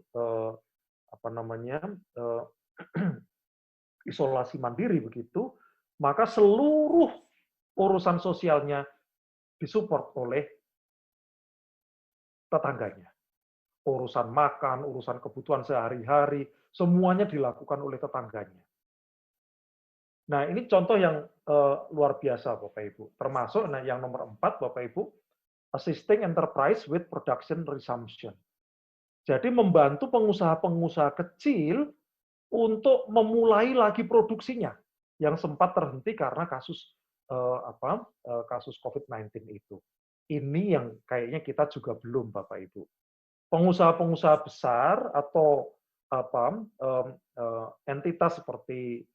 isolasi mandiri begitu, maka seluruh urusan sosialnya disupport oleh tetangganya. Urusan makan, urusan kebutuhan sehari-hari, semuanya dilakukan oleh tetangganya. Nah, ini contoh yang luar biasa, Bapak Ibu. Termasuk yang nomor 4, Bapak Ibu, assisting enterprise with production resumption. Jadi membantu pengusaha-pengusaha kecil untuk memulai lagi produksinya yang sempat terhenti karena kasus COVID-19 itu. Ini yang kayaknya kita juga belum, Bapak Ibu. Pengusaha-pengusaha besar atau entitas seperti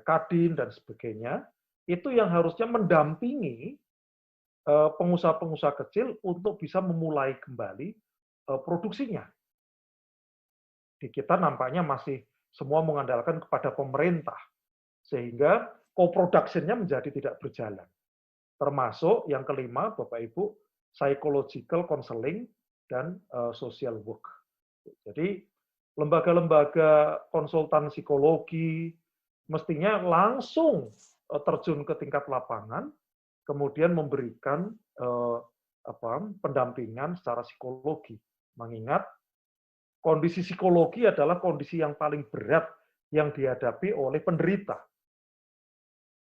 Kadin dan sebagainya, itu yang harusnya mendampingi pengusaha-pengusaha kecil untuk bisa memulai kembali produksinya. Di kita nampaknya masih semua mengandalkan kepada pemerintah, sehingga co-production-nya menjadi tidak berjalan. Termasuk yang kelima, Bapak Ibu, psychological counseling dan social work. Jadi lembaga-lembaga konsultan psikologi mestinya langsung terjun ke tingkat lapangan, kemudian memberikan pendampingan secara psikologi. Mengingat kondisi psikologi adalah kondisi yang paling berat yang dihadapi oleh penderita,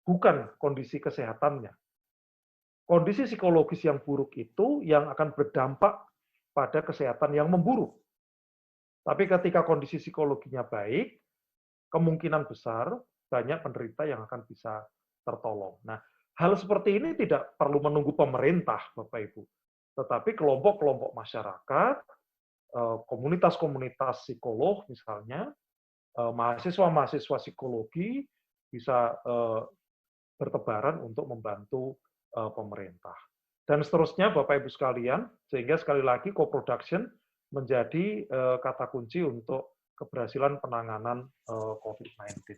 bukan kondisi kesehatannya. Kondisi psikologis yang buruk itu yang akan berdampak pada kesehatan yang memburuk. Tapi ketika kondisi psikologinya baik, kemungkinan besar banyak penderita yang akan bisa tertolong. Nah, hal seperti ini tidak perlu menunggu pemerintah, Bapak Ibu. Tetapi kelompok-kelompok masyarakat, komunitas-komunitas psikolog misalnya, mahasiswa-mahasiswa psikologi bisa bertebaran untuk membantu pemerintah. Dan seterusnya, Bapak Ibu sekalian, sehingga sekali lagi co-production menjadi kata kunci untuk keberhasilan penanganan COVID-19.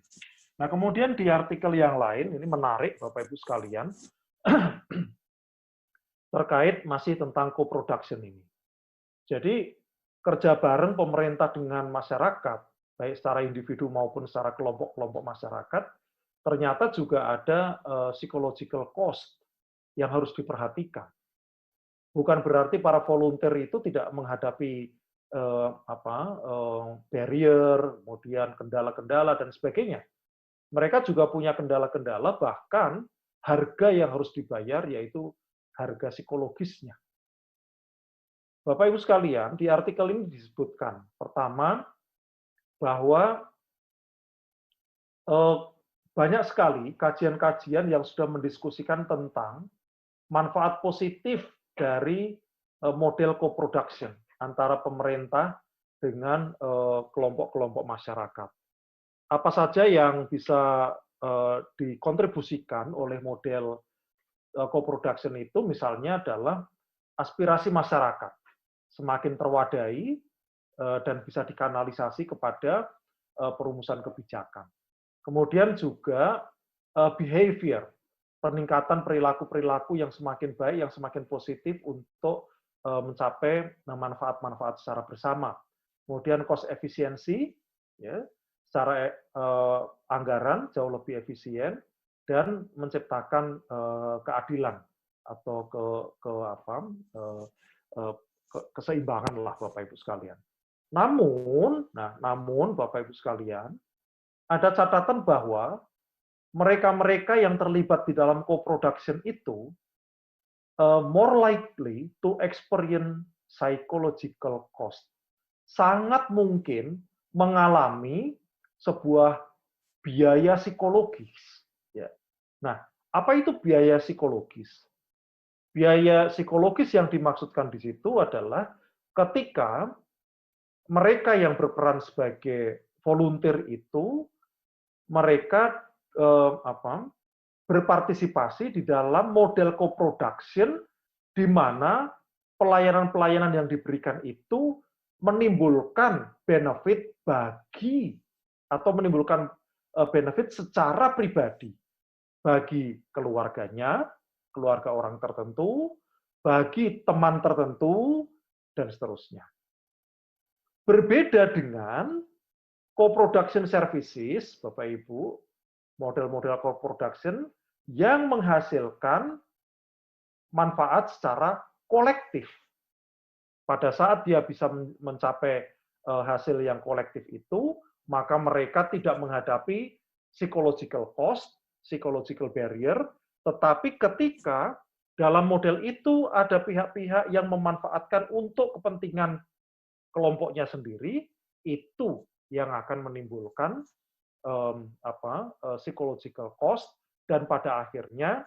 Nah, kemudian di artikel yang lain, ini menarik Bapak Ibu sekalian, terkait masih tentang co-production ini. Jadi, kerja bareng pemerintah dengan masyarakat, baik secara individu maupun secara kelompok-kelompok masyarakat, ternyata juga ada psychological cost yang harus diperhatikan. Bukan berarti para volunteer itu tidak menghadapi barrier, kemudian kendala-kendala dan sebagainya. Mereka juga punya kendala-kendala, bahkan harga yang harus dibayar yaitu harga psikologisnya. Bapak Ibu sekalian, di artikel ini disebutkan pertama bahwa banyak sekali kajian-kajian yang sudah mendiskusikan tentang manfaat positif dari model co-production antara pemerintah dengan kelompok-kelompok masyarakat. Apa saja yang bisa dikontribusikan oleh model co-production itu, misalnya adalah aspirasi masyarakat semakin terwadai dan bisa dikanalisasi kepada perumusan kebijakan. Kemudian juga behavior, peningkatan perilaku-perilaku yang semakin baik, yang semakin positif untuk mencapai manfaat-manfaat secara bersama. Kemudian cost efisiensi, ya, secara anggaran jauh lebih efisien dan menciptakan keadilan atau keseimbangan lah Bapak Ibu sekalian. Namun Bapak Ibu sekalian, ada catatan bahwa mereka-mereka yang terlibat di dalam co-production itu more likely to experience psychological cost. sangat mungkin mengalami sebuah biaya psikologis. Ya. Nah, apa itu biaya psikologis? Biaya psikologis yang dimaksudkan di situ adalah ketika mereka yang berperan sebagai volunteer itu, mereka berpartisipasi di dalam model co-production di mana pelayanan-pelayanan yang diberikan itu menimbulkan benefit bagi atau menimbulkan benefit secara pribadi bagi keluarganya, keluarga orang tertentu, bagi teman tertentu, dan seterusnya. Berbeda dengan co-production services, Bapak Ibu, model-model co-production yang menghasilkan manfaat secara kolektif. Pada saat dia bisa mencapai hasil yang kolektif itu, maka mereka tidak menghadapi psychological cost, psychological barrier, tetapi ketika dalam model itu ada pihak-pihak yang memanfaatkan untuk kepentingan kelompoknya sendiri, itu yang akan menimbulkan psychological cost, dan pada akhirnya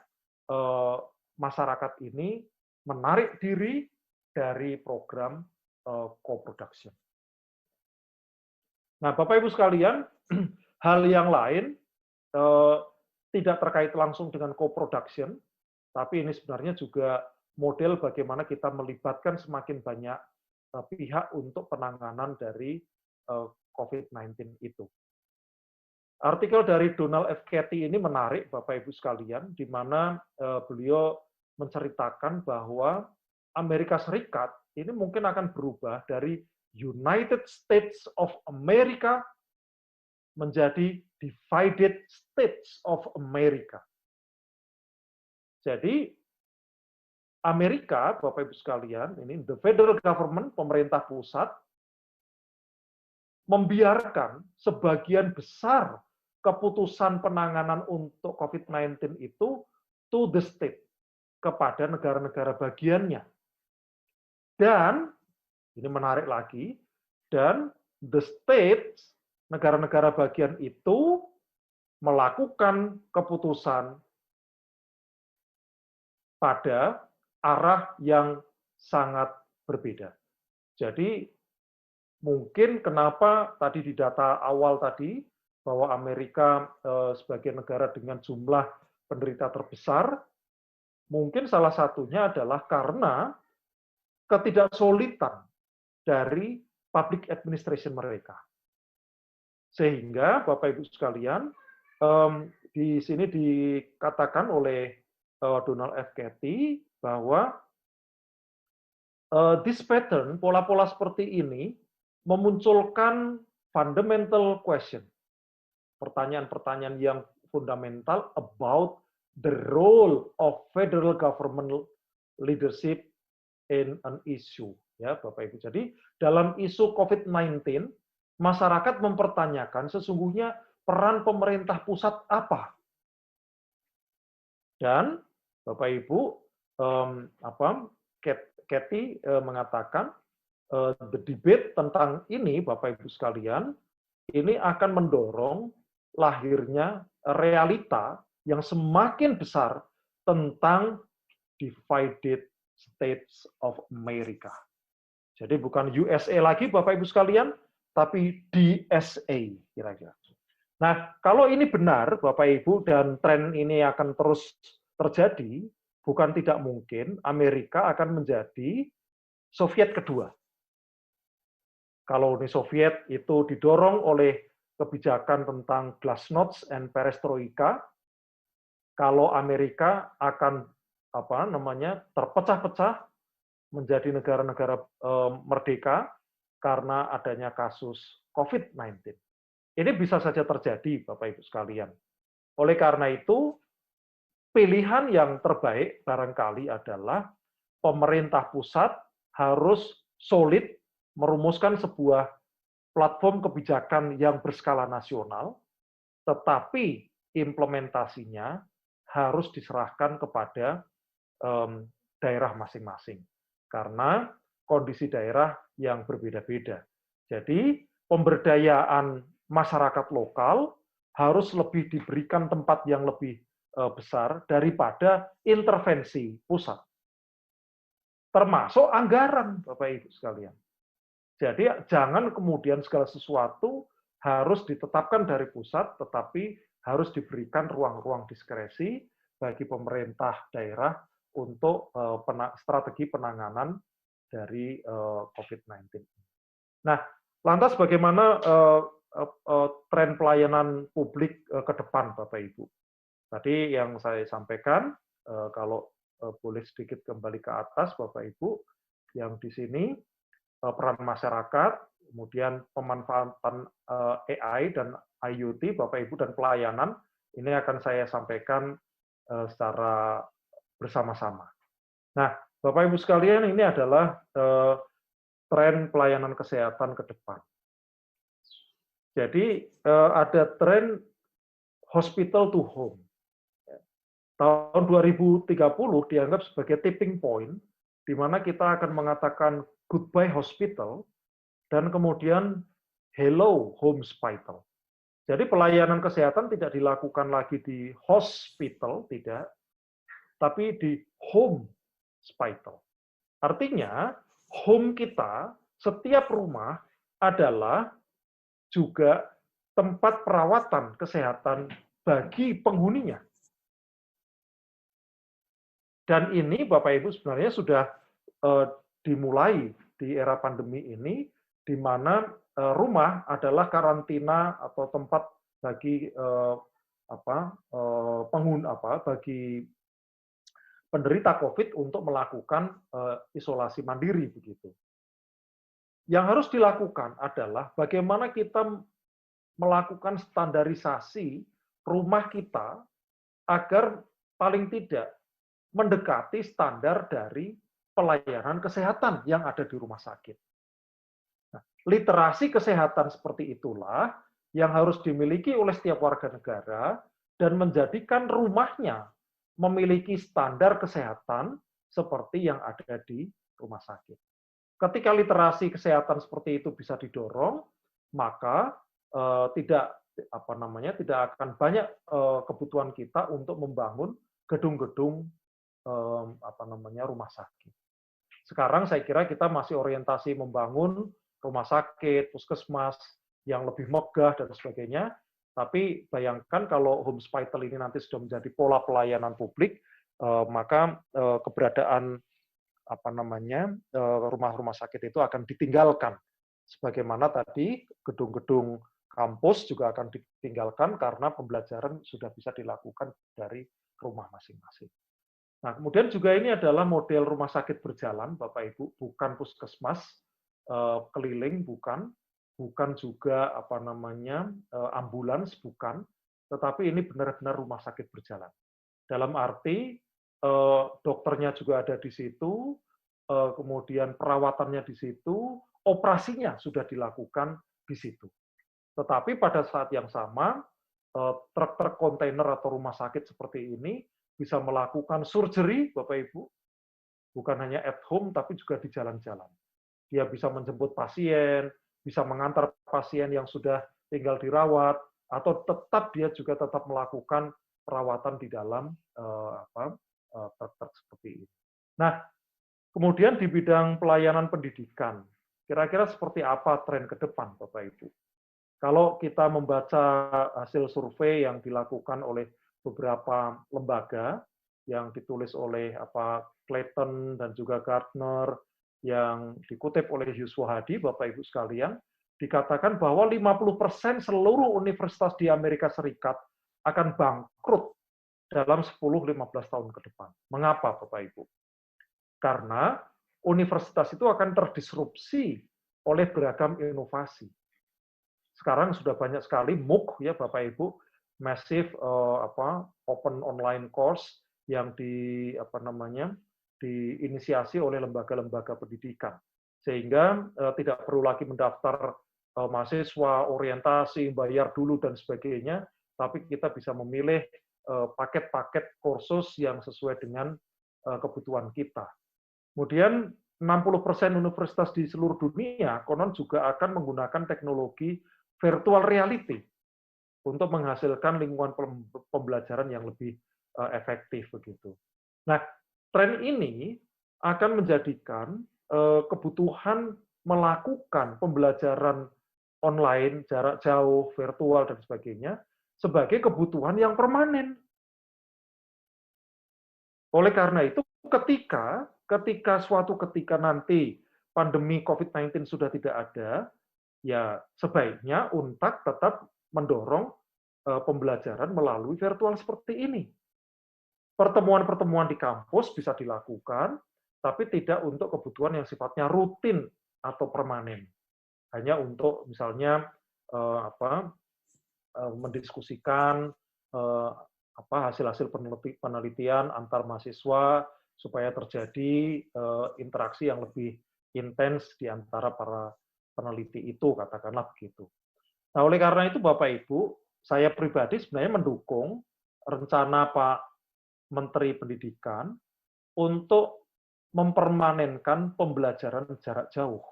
masyarakat ini menarik diri dari program co-production. Nah, Bapak Ibu sekalian, hal yang lain tidak terkait langsung dengan co-production, tapi ini sebenarnya juga model bagaimana kita melibatkan semakin banyak pihak untuk penanganan dari COVID-19 itu. Artikel dari Donald F. Cathy ini menarik, Bapak Ibu sekalian, di mana beliau menceritakan bahwa Amerika Serikat ini mungkin akan berubah dari United States of America menjadi Divided States of America. Jadi, Amerika, Bapak Ibu sekalian, ini the federal government, pemerintah pusat, membiarkan sebagian besar keputusan penanganan untuk COVID-19 itu to the state, kepada negara-negara bagiannya. Dan, ini menarik lagi, dan the states, negara-negara bagian itu melakukan keputusan pada arah yang sangat berbeda. Jadi, mungkin kenapa tadi di data awal tadi, bahwa Amerika sebagai negara dengan jumlah penderita terbesar, mungkin salah satunya adalah karena ketidaksolidan dari public administration mereka. Sehingga, Bapak Ibu sekalian, di sini dikatakan oleh Donald F. Cathy bahwa this pattern, pola-pola seperti ini, memunculkan fundamental question, pertanyaan-pertanyaan yang fundamental about the role of federal government leadership in an issue, ya Bapak Ibu. Jadi dalam isu COVID-19, masyarakat mempertanyakan sesungguhnya peran pemerintah pusat apa. Dan Bapak Ibu, Cathy mengatakan the debate tentang ini, Bapak Ibu sekalian, ini akan mendorong lahirnya realita yang semakin besar tentang divided States of America. Jadi bukan USA lagi, Bapak Ibu sekalian, tapi DSA kira-kira. Nah, kalau ini benar, Bapak Ibu, dan tren ini akan terus terjadi, bukan tidak mungkin Amerika akan menjadi Soviet kedua. Kalau Uni Soviet itu didorong oleh kebijakan tentang glasnost and perestroika, kalau Amerika akan terpecah-pecah menjadi negara-negara merdeka karena adanya kasus COVID-19. Ini bisa saja terjadi, Bapak Ibu sekalian. Oleh karena itu, pilihan yang terbaik barangkali adalah pemerintah pusat harus solid merumuskan sebuah platform kebijakan yang berskala nasional, tetapi implementasinya harus diserahkan kepada daerah masing-masing. Karena kondisi daerah yang berbeda-beda. Jadi pemberdayaan masyarakat lokal harus lebih diberikan tempat yang lebih besar daripada intervensi pusat. Termasuk anggaran, Bapak Ibu sekalian. Jadi jangan kemudian segala sesuatu harus ditetapkan dari pusat, tetapi harus diberikan ruang-ruang diskresi bagi pemerintah daerah untuk strategi penanganan dari COVID-19. Nah, lantas bagaimana tren pelayanan publik ke depan, Bapak Ibu? Tadi yang saya sampaikan, kalau boleh sedikit kembali ke atas, Bapak Ibu, yang di sini peran masyarakat, kemudian pemanfaatan AI dan IoT, Bapak Ibu, dan pelayanan, ini akan saya sampaikan secara bersama-sama. Nah, Bapak Ibu sekalian, ini adalah tren pelayanan kesehatan ke depan. Jadi ada tren hospital to home. Tahun 2030 dianggap sebagai tipping point, di mana kita akan mengatakan goodbye hospital, dan kemudian hello hospital. Jadi pelayanan kesehatan tidak dilakukan lagi di hospital, tidak, tapi di home hospital. Artinya, home kita, setiap rumah adalah juga tempat perawatan kesehatan bagi penghuninya. Dan ini Bapak Ibu sebenarnya sudah dimulai di era pandemi ini, di mana rumah adalah karantina atau tempat bagi bagi penderita COVID untuk melakukan isolasi mandiri begitu. Yang harus dilakukan adalah bagaimana kita melakukan standarisasi rumah kita agar paling tidak mendekati standar dari pelayanan kesehatan yang ada di rumah sakit. Nah, literasi kesehatan seperti itulah yang harus dimiliki oleh setiap warga negara dan menjadikan rumahnya memiliki standar kesehatan seperti yang ada di rumah sakit. Ketika literasi kesehatan seperti itu bisa didorong, maka tidak akan banyak kebutuhan kita untuk membangun gedung-gedung rumah sakit. Sekarang saya kira kita masih orientasi membangun rumah sakit, puskesmas yang lebih megah dan sebagainya. Tapi bayangkan kalau home hospital ini nanti sudah menjadi pola pelayanan publik, maka keberadaan rumah-rumah sakit itu akan ditinggalkan. Sebagaimana tadi gedung-gedung kampus juga akan ditinggalkan karena pembelajaran sudah bisa dilakukan dari rumah masing-masing. Nah, kemudian juga ini adalah model rumah sakit berjalan, Bapak Ibu, bukan puskesmas keliling, bukan juga ambulans, bukan, tetapi ini benar-benar rumah sakit berjalan. Dalam arti dokternya juga ada di situ, kemudian perawatannya di situ, operasinya sudah dilakukan di situ. Tetapi pada saat yang sama, truk-truk kontainer atau rumah sakit seperti ini bisa melakukan surgery, Bapak Ibu, bukan hanya at home, tapi juga di jalan-jalan. Dia bisa menjemput pasien, bisa mengantar pasien yang sudah tinggal dirawat, atau dia juga tetap melakukan perawatan di dalam truk-truk seperti ini. Nah, kemudian di bidang pelayanan pendidikan, kira-kira seperti apa tren ke depan, Bapak Ibu? Kalau kita membaca hasil survei yang dilakukan oleh beberapa lembaga yang ditulis oleh Clayton dan juga Gardner, yang dikutip oleh Yuswo Hadi, Bapak Ibu sekalian, dikatakan bahwa 50% seluruh universitas di Amerika Serikat akan bangkrut dalam 10-15 tahun ke depan. Mengapa, Bapak Ibu? Karena universitas itu akan terdisrupsi oleh beragam inovasi. Sekarang sudah banyak sekali MOOC, ya Bapak Ibu, massive open online course yang diinisiasi oleh lembaga-lembaga pendidikan, sehingga tidak perlu lagi mendaftar mahasiswa, orientasi, bayar dulu dan sebagainya, tapi kita bisa memilih paket-paket kursus yang sesuai dengan kebutuhan kita. Kemudian 60% universitas di seluruh dunia konon juga akan menggunakan teknologi virtual reality untuk menghasilkan lingkungan pembelajaran yang lebih efektif begitu. Nah, tren ini akan menjadikan kebutuhan melakukan pembelajaran online, jarak jauh, virtual dan sebagainya sebagai kebutuhan yang permanen. Oleh karena itu, ketika suatu ketika nanti pandemi COVID-19 sudah tidak ada, ya sebaiknya UNTAD tetap mendorong pembelajaran melalui virtual seperti ini. Pertemuan-pertemuan di kampus bisa dilakukan, tapi tidak untuk kebutuhan yang sifatnya rutin atau permanen. Hanya untuk misalnya mendiskusikan hasil-hasil penelitian antar mahasiswa supaya terjadi interaksi yang lebih intens di antara para peneliti itu, katakanlah begitu. Nah, oleh karena itu Bapak Ibu, saya pribadi sebenarnya mendukung rencana Pak Menteri Pendidikan untuk mempermanenkan pembelajaran jarak jauh.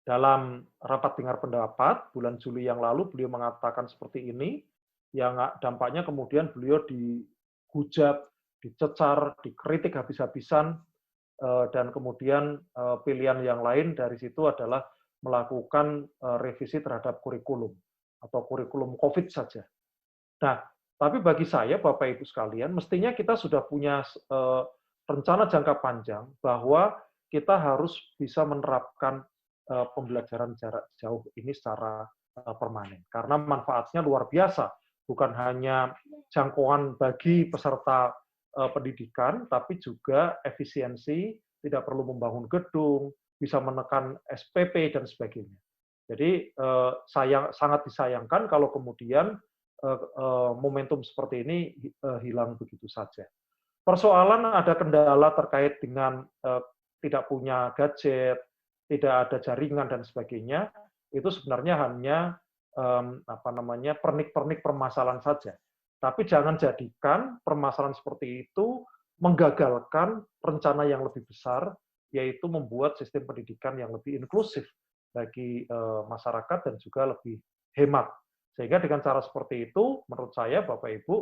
Dalam rapat dengar pendapat bulan Juli yang lalu, beliau mengatakan seperti ini, yang dampaknya kemudian beliau dihujat, dicecar, dikritik habis-habisan, dan kemudian pilihan yang lain dari situ adalah melakukan revisi terhadap kurikulum, atau kurikulum COVID saja. Nah, tapi bagi saya, Bapak Ibu sekalian, mestinya kita sudah punya rencana jangka panjang bahwa kita harus bisa menerapkan pembelajaran jarak jauh ini secara permanen. Karena manfaatnya luar biasa, bukan hanya jangkauan bagi peserta pendidikan, tapi juga efisiensi, tidak perlu membangun gedung, bisa menekan SPP, dan sebagainya. Jadi sangat disayangkan kalau kemudian momentum seperti ini hilang begitu saja. Persoalan ada kendala terkait dengan tidak punya gadget, tidak ada jaringan dan sebagainya, itu sebenarnya hanya pernik-pernik permasalahan saja. Tapi jangan jadikan permasalahan seperti itu menggagalkan rencana yang lebih besar, yaitu membuat sistem pendidikan yang lebih inklusif bagi masyarakat dan juga lebih hemat. Sehingga dengan cara seperti itu, menurut saya, Bapak Ibu,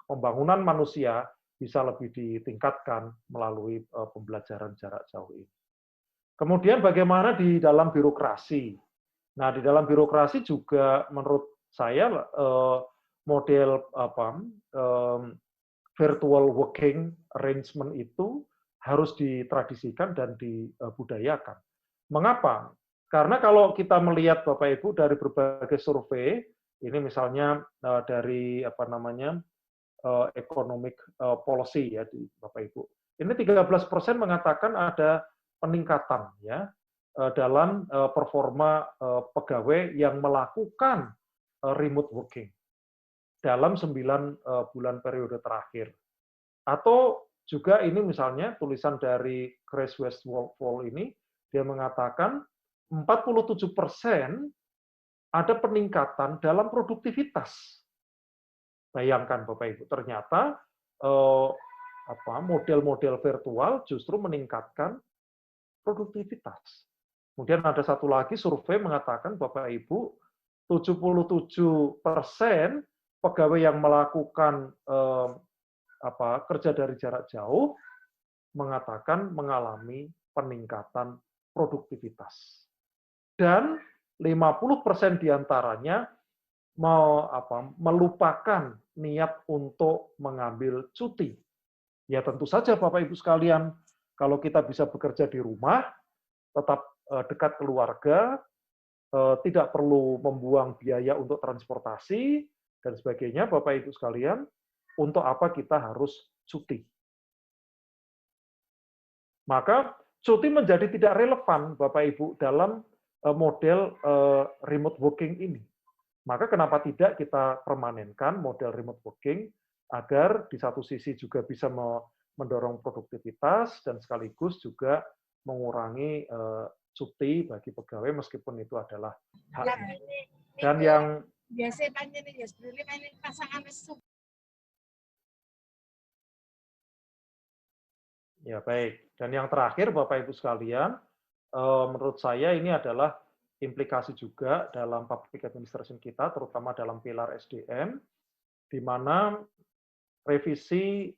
pembangunan manusia bisa lebih ditingkatkan melalui pembelajaran jarak jauh ini. Kemudian bagaimana di dalam birokrasi? Nah, di dalam birokrasi juga menurut saya model virtual working arrangement itu harus ditradisikan dan dibudayakan. Mengapa? Karena kalau kita melihat Bapak Ibu dari berbagai survei, ini misalnya dari economic policy ya di Bapak Ibu. Ini 13% mengatakan ada peningkatan ya dalam performa pegawai yang melakukan remote working dalam 9 bulan periode terakhir. Atau juga ini misalnya tulisan dari Grace Westfall ini, dia mengatakan 47% ada peningkatan dalam produktivitas. Bayangkan Bapak Ibu, ternyata model-model virtual justru meningkatkan produktivitas. Kemudian ada satu lagi survei mengatakan Bapak Ibu, 77% pegawai yang melakukan kerja dari jarak jauh mengatakan mengalami peningkatan produktivitas. Dan 50% diantaranya melupakan niat untuk mengambil cuti. Ya tentu saja Bapak Ibu sekalian, kalau kita bisa bekerja di rumah, tetap dekat keluarga, tidak perlu membuang biaya untuk transportasi, dan sebagainya, Bapak Ibu sekalian, untuk apa kita harus cuti? Maka cuti menjadi tidak relevan, Bapak Ibu, dalam model remote working ini. Maka kenapa tidak kita permanenkan model remote working agar di satu sisi juga bisa mendorong produktivitas dan sekaligus juga mengurangi cuti bagi pegawai meskipun itu adalah haknya. Dan yang ya baik, Dan yang terakhir, Bapak Ibu sekalian, menurut saya ini adalah implikasi juga dalam public administration kita, terutama dalam pilar SDM, di mana revisi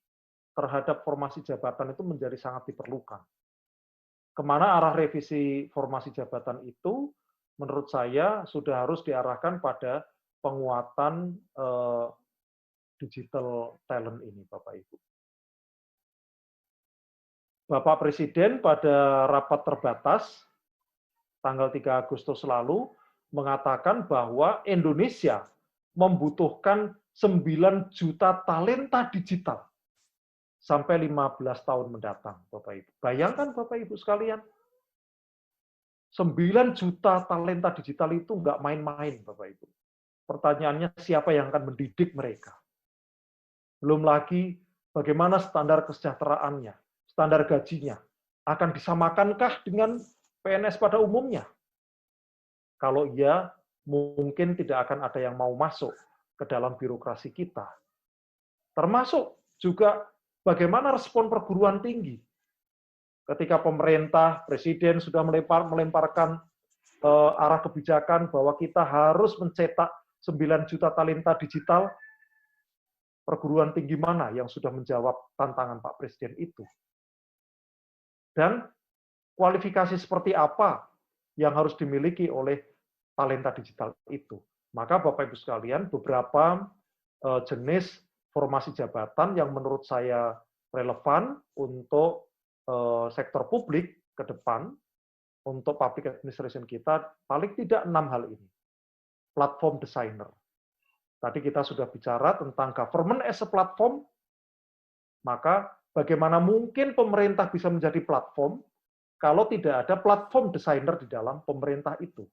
terhadap formasi jabatan itu menjadi sangat diperlukan. Kemana arah revisi formasi jabatan itu, menurut saya sudah harus diarahkan pada penguatan digital talent ini, Bapak Ibu. Bapak Presiden pada rapat terbatas tanggal 3 Agustus lalu mengatakan bahwa Indonesia membutuhkan 9 juta talenta digital sampai 15 tahun mendatang, Bapak Ibu. Bayangkan Bapak Ibu sekalian, 9 juta talenta digital itu nggak main-main, Bapak Ibu. Pertanyaannya, siapa yang akan mendidik mereka? Belum lagi bagaimana standar kesejahteraannya, standar gajinya. Akan disamakanкah dengan PNS pada umumnya? Kalau iya, mungkin tidak akan ada yang mau masuk ke dalam birokrasi kita. Termasuk juga bagaimana respon perguruan tinggi. Ketika pemerintah, presiden sudah melemparkan arah kebijakan bahwa kita harus mencetak 9 juta talenta digital, perguruan tinggi mana yang sudah menjawab tantangan Pak Presiden itu? Dan kualifikasi seperti apa yang harus dimiliki oleh talenta digital itu? Maka Bapak Ibu sekalian, beberapa jenis formasi jabatan yang menurut saya relevan untuk sektor publik ke depan, untuk public administration kita, paling tidak 6 hal ini. Platform designer. Tadi kita sudah bicara tentang government as a platform, maka bagaimana mungkin pemerintah bisa menjadi platform kalau tidak ada platform designer di dalam pemerintah itu.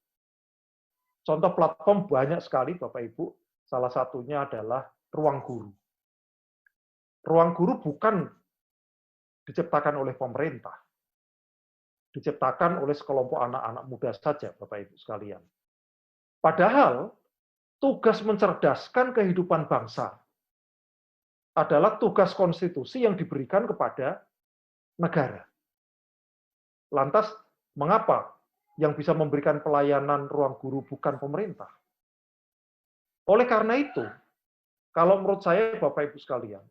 Contoh platform banyak sekali, Bapak Ibu. Salah satunya adalah Ruang Guru. Ruang Guru bukan diciptakan oleh pemerintah. Diciptakan oleh sekelompok anak-anak muda saja, Bapak Ibu sekalian. Padahal, tugas mencerdaskan kehidupan bangsa adalah tugas konstitusi yang diberikan kepada negara. Lantas, mengapa yang bisa memberikan pelayanan ruang guru bukan pemerintah? Oleh karena itu, kalau menurut saya, Bapak Ibu sekalian,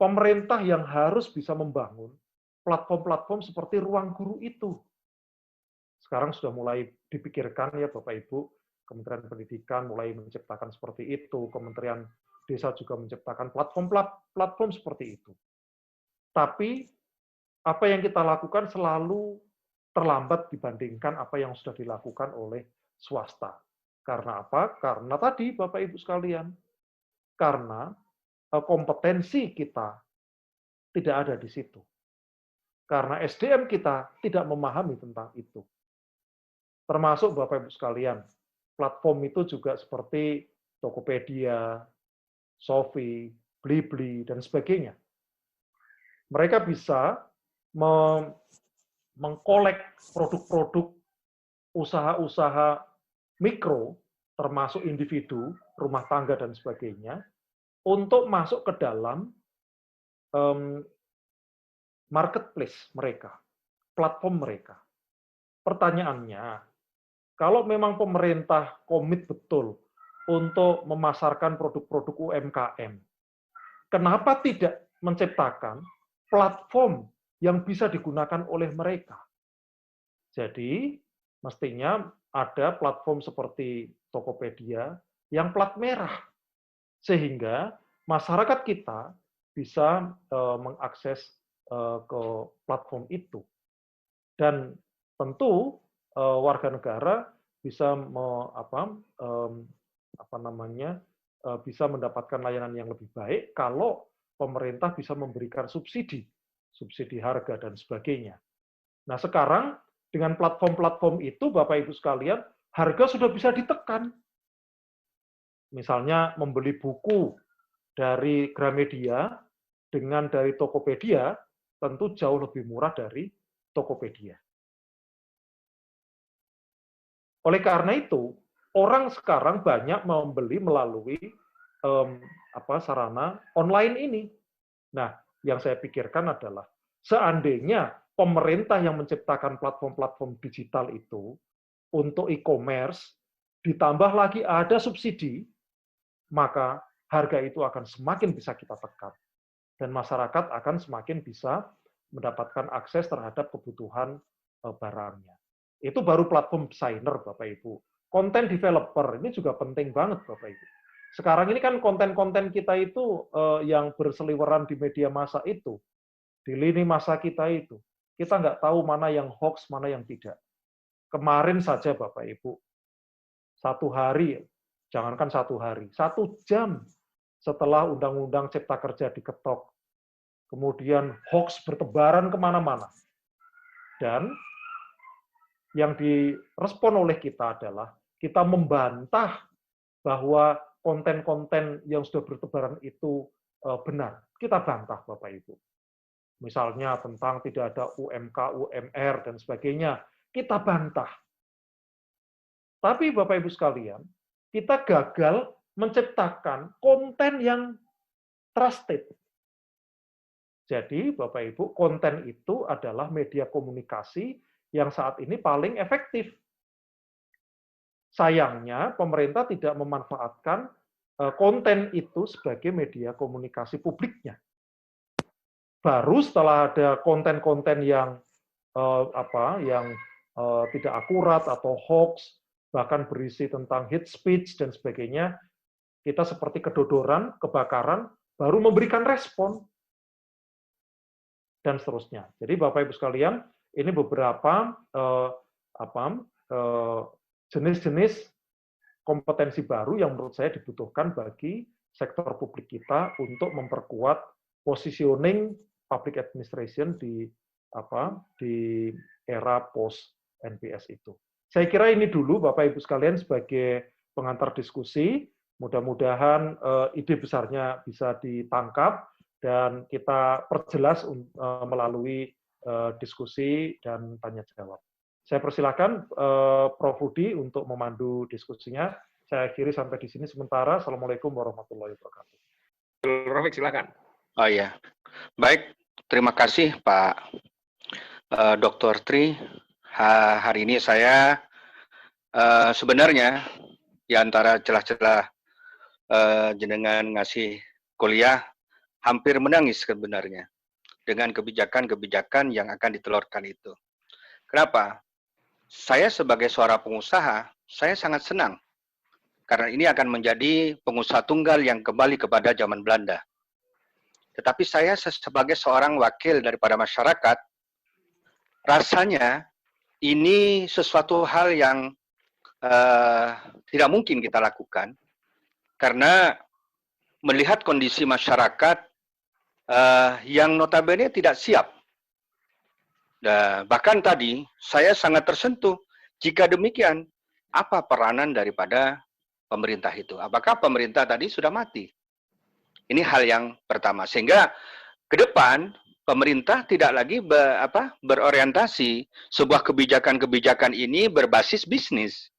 pemerintah yang harus bisa membangun platform-platform seperti ruang guru itu. Sekarang sudah mulai dipikirkan ya Bapak Ibu, Kementerian Pendidikan mulai menciptakan seperti itu, Kementerian Desa juga menciptakan platform seperti itu. Tapi apa yang kita lakukan selalu terlambat dibandingkan apa yang sudah dilakukan oleh swasta. Karena apa? Karena tadi Bapak Ibu sekalian, karena kompetensi kita tidak ada di situ. Karena SDM kita tidak memahami tentang itu. Termasuk Bapak Ibu sekalian, platform itu juga seperti Tokopedia, Shopee, Blibli, dan sebagainya. Mereka bisa mengkolek produk-produk usaha-usaha mikro, termasuk individu, rumah tangga, dan sebagainya, untuk masuk ke dalam marketplace mereka, platform mereka. Pertanyaannya, kalau memang pemerintah komit betul untuk memasarkan produk-produk UMKM, kenapa tidak menciptakan platform yang bisa digunakan oleh mereka? Jadi, mestinya ada platform seperti Tokopedia yang plat merah, sehingga masyarakat kita bisa mengakses ke platform itu. Dan tentu warga negara bisa bisa mendapatkan layanan yang lebih baik kalau pemerintah bisa memberikan subsidi harga dan sebagainya. Nah, sekarang dengan platform-platform itu, Bapak Ibu sekalian, harga sudah bisa ditekan. Misalnya membeli buku dari Gramedia dengan dari Tokopedia, tentu jauh lebih murah dari Tokopedia. Oleh karena itu, orang sekarang banyak membeli melalui sarana online ini. Nah, yang saya pikirkan adalah seandainya pemerintah yang menciptakan platform-platform digital itu untuk e-commerce, ditambah lagi ada subsidi, maka harga itu akan semakin bisa kita tekan. Dan masyarakat akan semakin bisa mendapatkan akses terhadap kebutuhan barangnya. Itu baru platform designer, Bapak Ibu. Konten developer, ini juga penting banget, Bapak Ibu. Sekarang ini kan konten-konten kita itu yang berseliweran di media massa itu, di lini masa kita itu, kita nggak tahu mana yang hoax, mana yang tidak. Kemarin saja, Bapak Ibu, satu hari, jangankan satu hari, 1 jam setelah Undang-Undang Cipta Kerja diketok, kemudian hoax bertebaran kemana-mana. Dan yang direspon oleh kita adalah kita membantah bahwa konten-konten yang sudah bertebaran itu benar. Kita bantah, Bapak Ibu. Misalnya tentang tidak ada UMK, UMR, dan sebagainya. Kita bantah. Tapi Bapak Ibu sekalian, kita gagal menciptakan konten yang trusted. Jadi Bapak Ibu, konten itu adalah media komunikasi yang saat ini paling efektif. Sayangnya pemerintah tidak memanfaatkan konten itu sebagai media komunikasi publiknya. Baru setelah ada konten-konten yang tidak akurat atau hoax, bahkan berisi tentang hate speech dan sebagainya, kita seperti kedodoran, kebakaran, baru memberikan respon dan seterusnya. Jadi Bapak Ibu sekalian, ini beberapa jenis-jenis kompetensi baru yang menurut saya dibutuhkan bagi sektor publik kita untuk memperkuat positioning public administration di era post NPS itu. Saya kira ini dulu Bapak Ibu sekalian sebagai pengantar diskusi. Mudah-mudahan ide besarnya bisa ditangkap dan kita perjelas melalui diskusi dan tanya jawab. Saya persilakan Prof. Budi untuk memandu diskusinya. Saya akhiri sampai di sini sementara. Assalamualaikum warahmatullahi wabarakatuh. Prof, silakan. Oh iya, baik. Terima kasih Pak Dr. Tri. Hari ini saya sebenarnya di antara celah-celah jenengan ngasih kuliah hampir menangis sebenarnya dengan kebijakan-kebijakan yang akan ditelurkan itu. Kenapa? Saya sebagai seorang pengusaha, saya sangat senang karena ini akan menjadi pengusaha tunggal yang kembali kepada zaman Belanda. Tetapi saya sebagai seorang wakil daripada masyarakat, rasanya ini sesuatu hal yang tidak mungkin kita lakukan karena melihat kondisi masyarakat yang notabene tidak siap. Bahkan tadi saya sangat tersentuh, jika demikian, apa peranan daripada pemerintah itu? Apakah pemerintah tadi sudah mati? Ini hal yang pertama. Sehingga ke depan, pemerintah tidak lagi berorientasi sebuah kebijakan-kebijakan ini berbasis bisnis.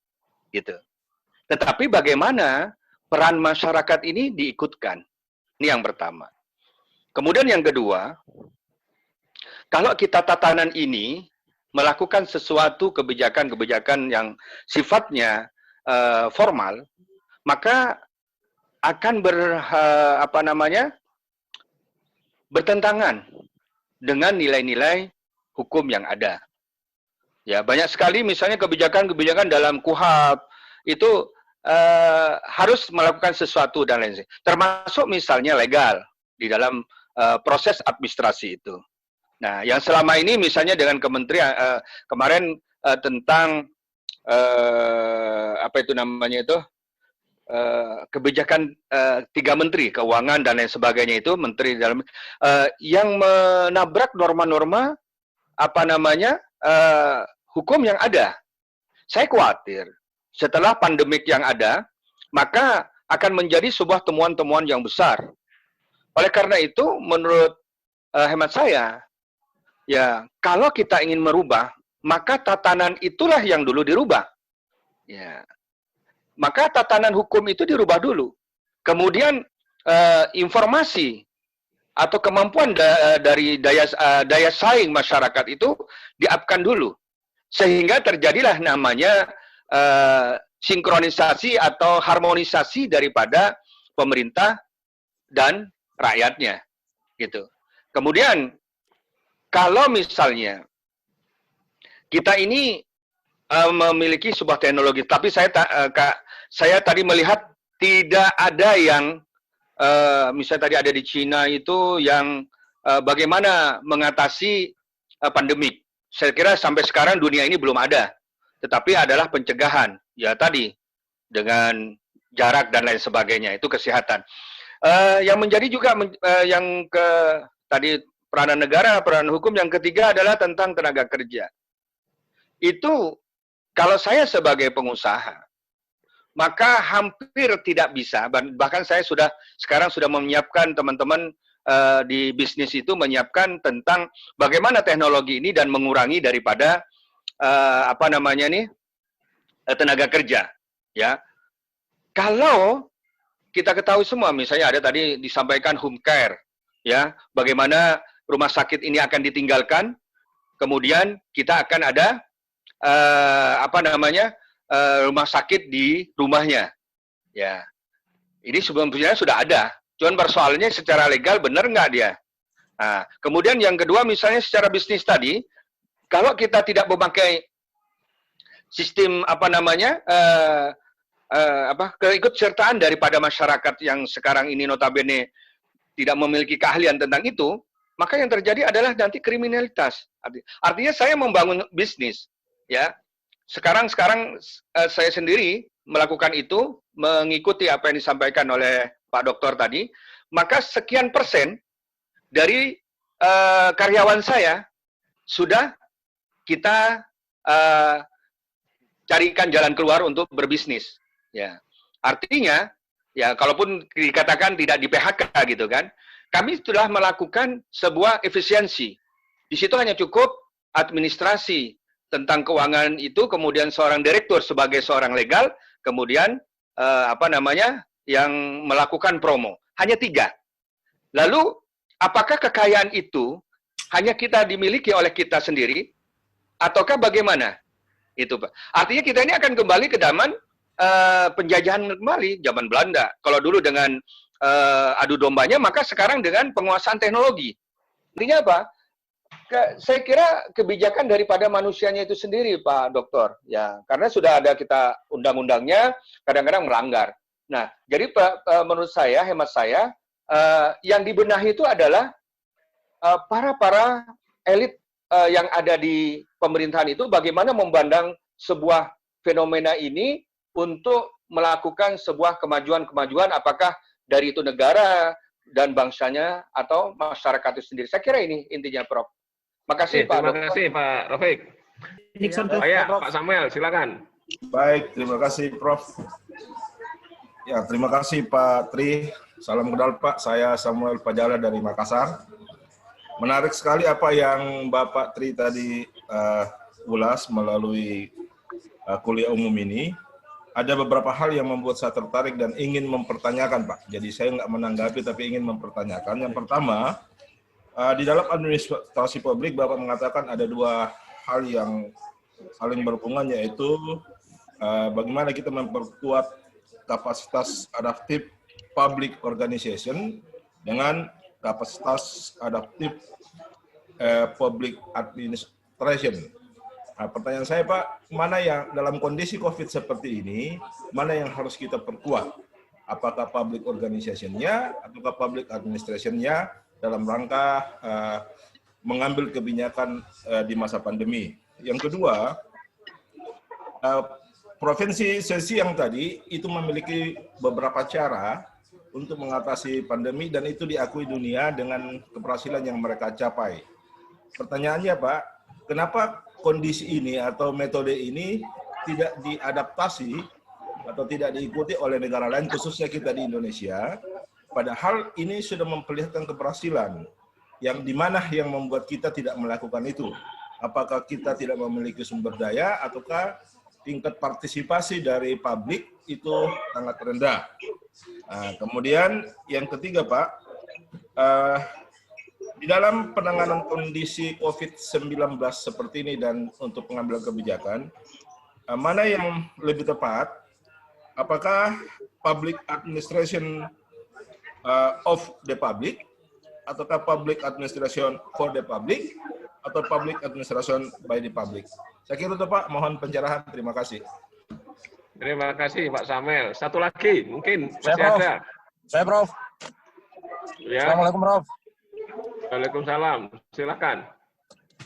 Gitu. Tetapi bagaimana peran masyarakat ini diikutkan? Ini yang pertama. Kemudian yang kedua, kalau kita tatanan ini melakukan sesuatu kebijakan-kebijakan yang sifatnya formal, maka akan bertentangan dengan nilai-nilai hukum yang ada. Ya, banyak sekali misalnya kebijakan-kebijakan dalam KUHP itu harus melakukan sesuatu dan lain sebagainya. Termasuk misalnya legal di dalam proses administrasi itu. Nah, yang selama ini misalnya dengan kementerian kemarin tentang kebijakan 3 menteri keuangan dan lain sebagainya itu menteri dalam yang menabrak norma-norma hukum yang ada. Saya khawatir setelah pandemik yang ada maka akan menjadi sebuah temuan-temuan yang besar. Oleh karena itu menurut hemat saya, ya, kalau kita ingin merubah, maka tatanan itulah yang dulu dirubah. Ya. Maka tatanan hukum itu dirubah dulu. Kemudian informasi atau kemampuan dari daya saing masyarakat itu di-up-kan dulu. Sehingga terjadilah namanya sinkronisasi atau harmonisasi daripada pemerintah dan rakyatnya, gitu. Kemudian kalau misalnya kita ini memiliki sebuah teknologi, tapi saya tadi melihat tidak ada yang misalnya tadi ada di Cina itu yang bagaimana mengatasi pandemik. Saya kira sampai sekarang dunia ini belum ada, tetapi adalah pencegahan, ya tadi dengan jarak dan lain sebagainya, itu kesehatan. Yang menjadi juga yang tadi peranan negara, peranan hukum, yang ketiga adalah tentang tenaga kerja. Itu kalau saya sebagai pengusaha, maka hampir tidak bisa, bahkan saya sekarang sudah menyiapkan teman-teman di bisnis itu menyiapkan tentang bagaimana teknologi ini dan mengurangi daripada tenaga kerja, ya. Kalau kita ketahui semua, misalnya ada tadi disampaikan home care, ya, bagaimana rumah sakit ini akan ditinggalkan, kemudian kita akan ada rumah sakit di rumahnya, ya. Ini sebenarnya sudah ada, cuman persoalannya secara legal benar nggak dia. Nah, kemudian yang kedua misalnya secara bisnis tadi, kalau kita tidak memakai sistem keikutsertaan daripada masyarakat yang sekarang ini notabene tidak memiliki keahlian tentang itu, maka yang terjadi adalah nanti kriminalitas. Artinya saya membangun bisnis, ya. Sekarang saya sendiri melakukan itu, mengikuti apa yang disampaikan oleh Pak Dokter tadi, maka sekian persen dari karyawan saya sudah kita carikan jalan keluar untuk berbisnis. Ya, artinya, ya kalaupun dikatakan tidak di PHK gitu kan, kami sudah melakukan sebuah efisiensi. Di situ hanya cukup administrasi tentang keuangan itu, kemudian seorang direktur sebagai seorang legal, kemudian yang melakukan promo. Hanya 3. Lalu, apakah kekayaan itu hanya kita dimiliki oleh kita sendiri, ataukah bagaimana? Itu, Pak. Artinya kita ini akan kembali ke zaman penjajahan kembali, zaman Belanda. Kalau dulu dengan adu dombanya, maka sekarang dengan penguasaan teknologi. Artinya apa? Saya kira kebijakan daripada manusianya itu sendiri, Pak Dokter. Ya, karena sudah ada kita undang-undangnya, kadang-kadang melanggar. Nah, jadi menurut saya, hemat saya, yang dibenahi itu adalah para elit yang ada di pemerintahan itu bagaimana memandang sebuah fenomena ini untuk melakukan sebuah kemajuan-kemajuan, apakah dari itu negara dan bangsanya atau masyarakat itu sendiri. Saya kira ini intinya, Prof. Makasih, Pak. Terima kasih, Pak Rafiq. Pak Samuel, silakan. Baik, terima kasih, Prof. Ya, terima kasih, Pak Tri. Salam kenal, Pak. Saya Samuel Pajala dari Makassar. Menarik sekali apa yang Bapak Tri tadi ulas melalui kuliah umum ini. Ada beberapa hal yang membuat saya tertarik dan ingin mempertanyakan, Pak. Jadi saya nggak menanggapi, tapi ingin mempertanyakan. Yang pertama, di dalam administrasi publik, Bapak mengatakan ada 2 hal yang saling berhubungan, yaitu bagaimana kita memperkuat kapasitas adaptif public organization dengan kapasitas adaptif public administration. Nah, pertanyaan saya, Pak, mana yang dalam kondisi COVID seperti ini, mana yang harus kita perkuat? Apakah public organization-nya ataukah public administration-nya dalam rangka mengambil kebijakan di masa pandemi? Yang kedua, provinsi Zhejiang tadi itu memiliki beberapa cara untuk mengatasi pandemi dan itu diakui dunia dengan keberhasilan yang mereka capai. Pertanyaannya, Pak, kenapa kondisi ini atau metode ini tidak diadaptasi atau tidak diikuti oleh negara lain, khususnya kita di Indonesia, padahal ini sudah memperlihatkan keberhasilan, yang dimana yang membuat kita tidak melakukan itu? Apakah kita tidak memiliki sumber daya, ataukah tingkat partisipasi dari publik itu sangat rendah? Nah, kemudian yang ketiga, Pak, Di dalam penanganan kondisi COVID-19 seperti ini dan untuk pengambilan kebijakan, mana yang lebih tepat? Apakah public administration of the public, ataukah public administration for the public, atau public administration by the public? Saya kira itu Pak, mohon pencerahan. Terima kasih. Terima kasih Pak Samuel. Satu lagi, mungkin masih Saya, Prof. ada. Saya, Prof. Ya. Assalamualaikum, Prof. Waalaikumsalam. Silakan.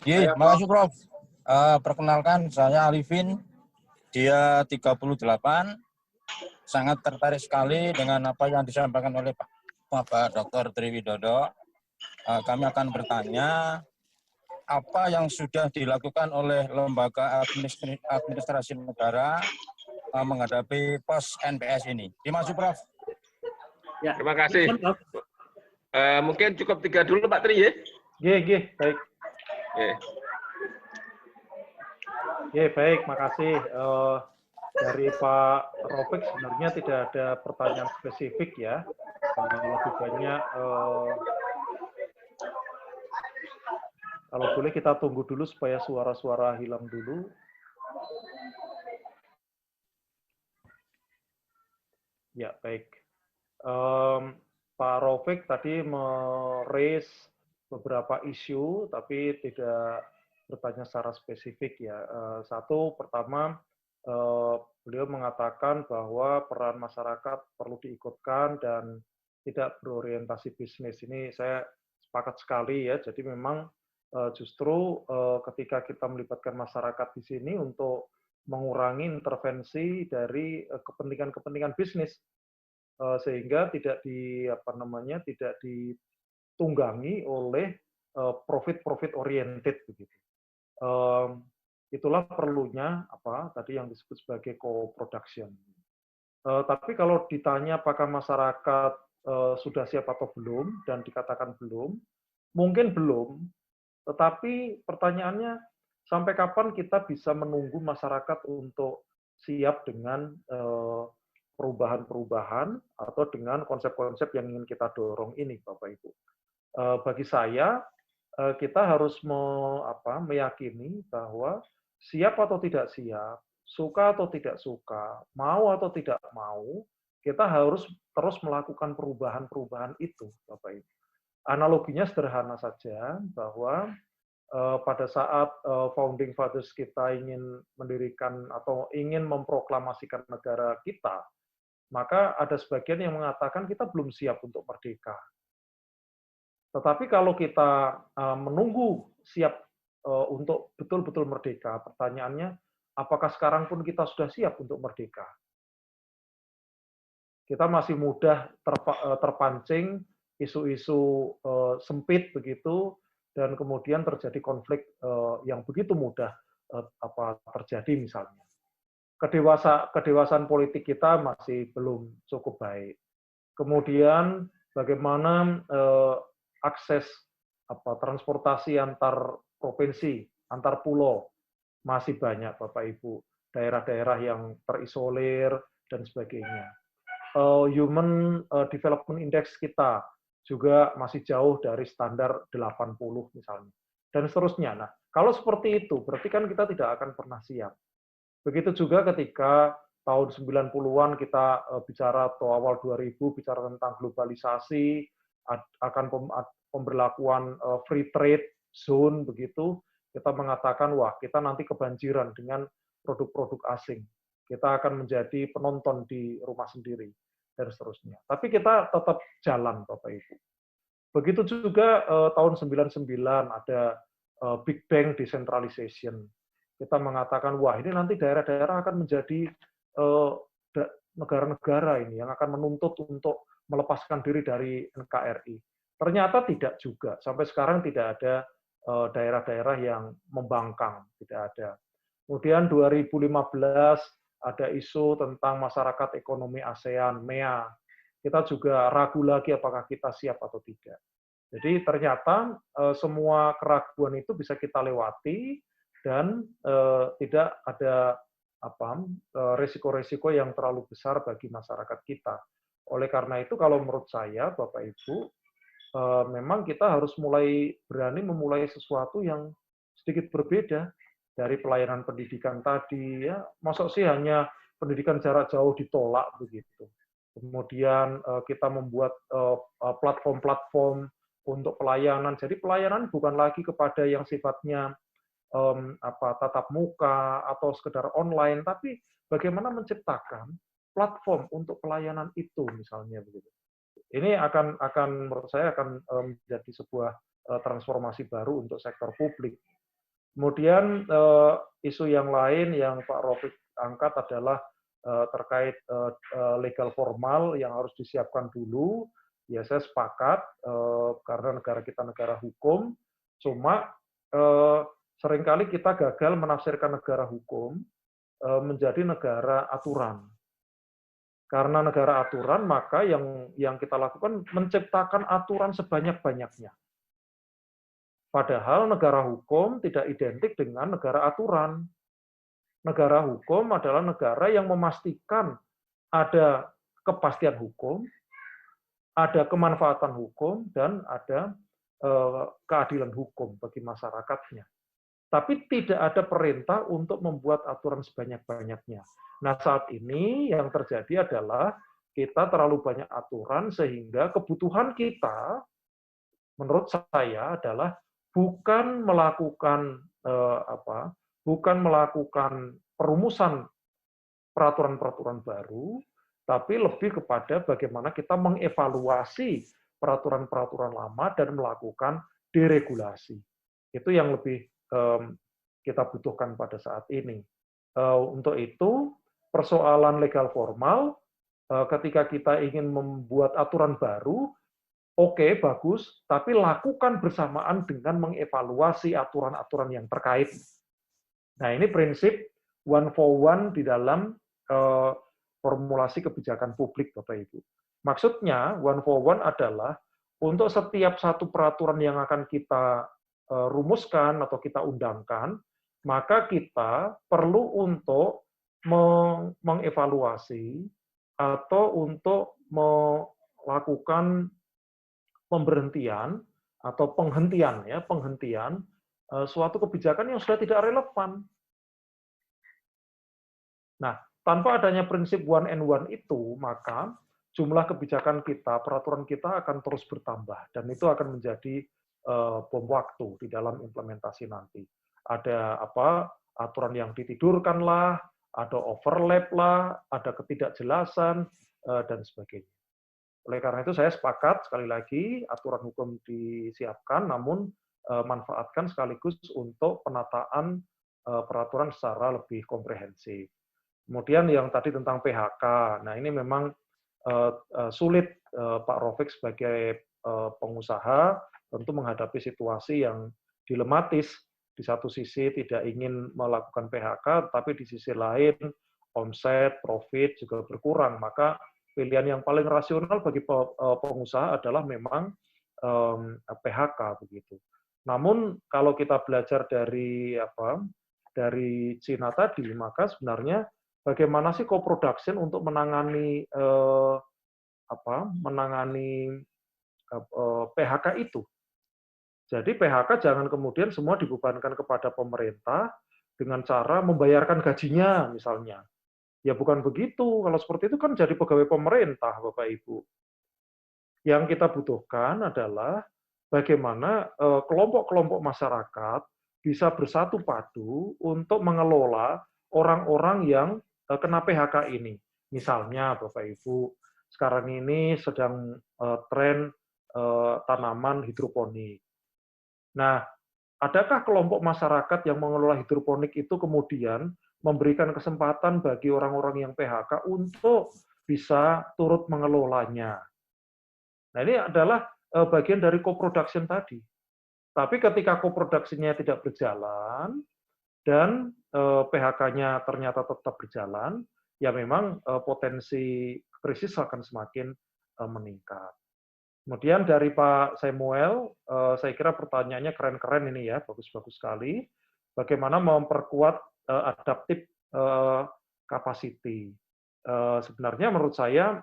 Iya, makasih, Prof. Perkenalkan, saya Alifin. Dia 38. Sangat tertarik sekali dengan apa yang disampaikan oleh Bapak Dr. Triwidodo. Kami akan bertanya, apa yang sudah dilakukan oleh lembaga administrasi negara menghadapi pos NPS ini. Terima kasih, Prof. Ya. Terima kasih. Mungkin cukup 3 dulu, Pak Tri, ya? Baik. Baik, makasih. Dari Pak Rofik sebenarnya tidak ada pertanyaan spesifik ya. Lebih banyak, kalau boleh kita tunggu dulu supaya suara-suara hilang dulu. Ya, baik. Pak Rofik tadi meraise beberapa isu, tapi tidak bertanya secara spesifik ya. Satu, pertama, beliau mengatakan bahwa peran masyarakat perlu diikutkan dan tidak berorientasi bisnis. Ini saya sepakat sekali ya. Jadi memang justru ketika kita melibatkan masyarakat di sini untuk mengurangi intervensi dari kepentingan-kepentingan bisnis, sehingga tidak ditunggangi oleh profit oriented begitu. Itulah perlunya tadi yang disebut sebagai co-production. Tapi kalau ditanya apakah masyarakat sudah siap atau belum, dan dikatakan belum, mungkin belum, tetapi pertanyaannya sampai kapan kita bisa menunggu masyarakat untuk siap dengan perubahan-perubahan atau dengan konsep-konsep yang ingin kita dorong ini, Bapak Ibu. Bagi saya, kita harus meyakini bahwa siap atau tidak siap, suka atau tidak suka, mau atau tidak mau, kita harus terus melakukan perubahan-perubahan itu, Bapak Ibu. Analoginya sederhana saja, bahwa pada saat founding fathers kita ingin mendirikan atau ingin memproklamasikan negara kita, maka ada sebagian yang mengatakan kita belum siap untuk merdeka. Tetapi kalau kita menunggu siap untuk betul-betul merdeka, pertanyaannya, apakah sekarang pun kita sudah siap untuk merdeka? Kita masih mudah terpancing isu-isu sempit begitu, dan kemudian terjadi konflik yang begitu mudah terjadi misalnya. Kedewasaan politik kita masih belum cukup baik. Kemudian bagaimana akses transportasi antar provinsi, antar pulau masih banyak, Bapak Ibu, daerah-daerah yang terisolir dan sebagainya. Human Development Index kita juga masih jauh dari standar 80 misalnya, dan seterusnya. Nah, kalau seperti itu, berarti kan kita tidak akan pernah siap. Begitu juga ketika tahun 90-an kita bicara, atau awal 2000 bicara tentang globalisasi, akan pemberlakuan free trade zone begitu, kita mengatakan, wah, kita nanti kebanjiran dengan produk-produk asing. Kita akan menjadi penonton di rumah sendiri, dan seterusnya. Tapi kita tetap jalan, Bapak Ibu. Begitu juga tahun 99 ada Big Bang Decentralization. Kita mengatakan, wah, ini nanti daerah-daerah akan menjadi negara-negara ini yang akan menuntut untuk melepaskan diri dari NKRI. Ternyata tidak juga. Sampai sekarang tidak ada daerah-daerah yang membangkang, tidak ada. Kemudian 2015 ada isu tentang masyarakat ekonomi ASEAN, MEA. Kita juga ragu lagi apakah kita siap atau tidak. Jadi ternyata semua keraguan itu bisa kita lewati, dan tidak ada risiko-risiko yang terlalu besar bagi masyarakat kita. Oleh karena itu, kalau menurut saya, Bapak Ibu, memang kita harus berani memulai sesuatu yang sedikit berbeda dari pelayanan pendidikan tadi. Ya, masa sih hanya pendidikan jarak jauh ditolak begitu. Kemudian kita membuat platform-platform untuk pelayanan. Jadi pelayanan bukan lagi kepada yang sifatnya tatap muka atau sekedar online, tapi bagaimana menciptakan platform untuk pelayanan itu, misalnya begitu. Ini akan menurut saya akan menjadi sebuah transformasi baru untuk sektor publik. Kemudian isu yang lain yang Pak Rofik angkat adalah terkait legal formal yang harus disiapkan dulu. Ya, saya sepakat karena negara kita negara hukum, cuma seringkali kita gagal menafsirkan negara hukum menjadi negara aturan. Karena negara aturan, maka yang kita lakukan menciptakan aturan sebanyak-banyaknya. Padahal negara hukum tidak identik dengan negara aturan. Negara hukum adalah negara yang memastikan ada kepastian hukum, ada kemanfaatan hukum, dan ada keadilan hukum bagi masyarakatnya. Tapi tidak ada perintah untuk membuat aturan sebanyak-banyaknya. Nah, saat ini yang terjadi adalah kita terlalu banyak aturan sehingga kebutuhan kita, menurut saya, adalah bukan melakukan perumusan peraturan-peraturan baru, tapi lebih kepada bagaimana kita mengevaluasi peraturan-peraturan lama dan melakukan deregulasi. Itu yang lebih kita butuhkan pada saat ini. Untuk itu, persoalan legal formal, ketika kita ingin membuat aturan baru, oke, bagus, tapi lakukan bersamaan dengan mengevaluasi aturan-aturan yang terkait. Nah, ini prinsip one for one di dalam formulasi kebijakan publik, Bapak Ibu. Maksudnya, one for one adalah untuk setiap satu peraturan yang akan kita rumuskan atau kita undangkan, maka kita perlu untuk mengevaluasi atau untuk melakukan pemberhentian atau penghentian suatu kebijakan yang sudah tidak relevan. Nah, tanpa adanya prinsip one and one itu, maka jumlah kebijakan kita, peraturan kita akan terus bertambah, dan itu akan menjadi bom waktu di dalam implementasi nanti. Ada aturan yang ditidurkan lah, ada overlap lah, ada ketidakjelasan, dan sebagainya. Oleh karena itu saya sepakat, sekali lagi, aturan hukum disiapkan, namun manfaatkan sekaligus untuk penataan peraturan secara lebih komprehensif. Kemudian yang tadi tentang PHK, nah ini memang sulit Pak Rofik sebagai pengusaha tentu menghadapi situasi yang dilematis. Di satu sisi tidak ingin melakukan PHK, tapi di sisi lain omset, profit juga berkurang. Maka pilihan yang paling rasional bagi pengusaha adalah memang PHK begitu. Namun kalau kita belajar dari Cina tadi, maka sebenarnya bagaimana sih co-production untuk menangani PHK itu. Jadi PHK jangan kemudian semua dibebankan kepada pemerintah dengan cara membayarkan gajinya misalnya. Ya bukan begitu. Kalau seperti itu kan jadi pegawai pemerintah, Bapak Ibu. Yang kita butuhkan adalah bagaimana kelompok-kelompok masyarakat bisa bersatu padu untuk mengelola orang-orang yang kena PHK ini. Misalnya, Bapak Ibu, sekarang ini sedang tren tanaman hidroponik. Nah, adakah kelompok masyarakat yang mengelola hidroponik itu kemudian memberikan kesempatan bagi orang-orang yang PHK untuk bisa turut mengelolanya? Nah, ini adalah bagian dari co-production tadi. Tapi ketika co-production-nya tidak berjalan dan PHK-nya ternyata tetap berjalan, ya memang potensi krisis akan semakin meningkat. Kemudian dari Pak Samuel, saya kira pertanyaannya keren-keren ini ya, bagus-bagus sekali. Bagaimana memperkuat adaptive capacity. Sebenarnya menurut saya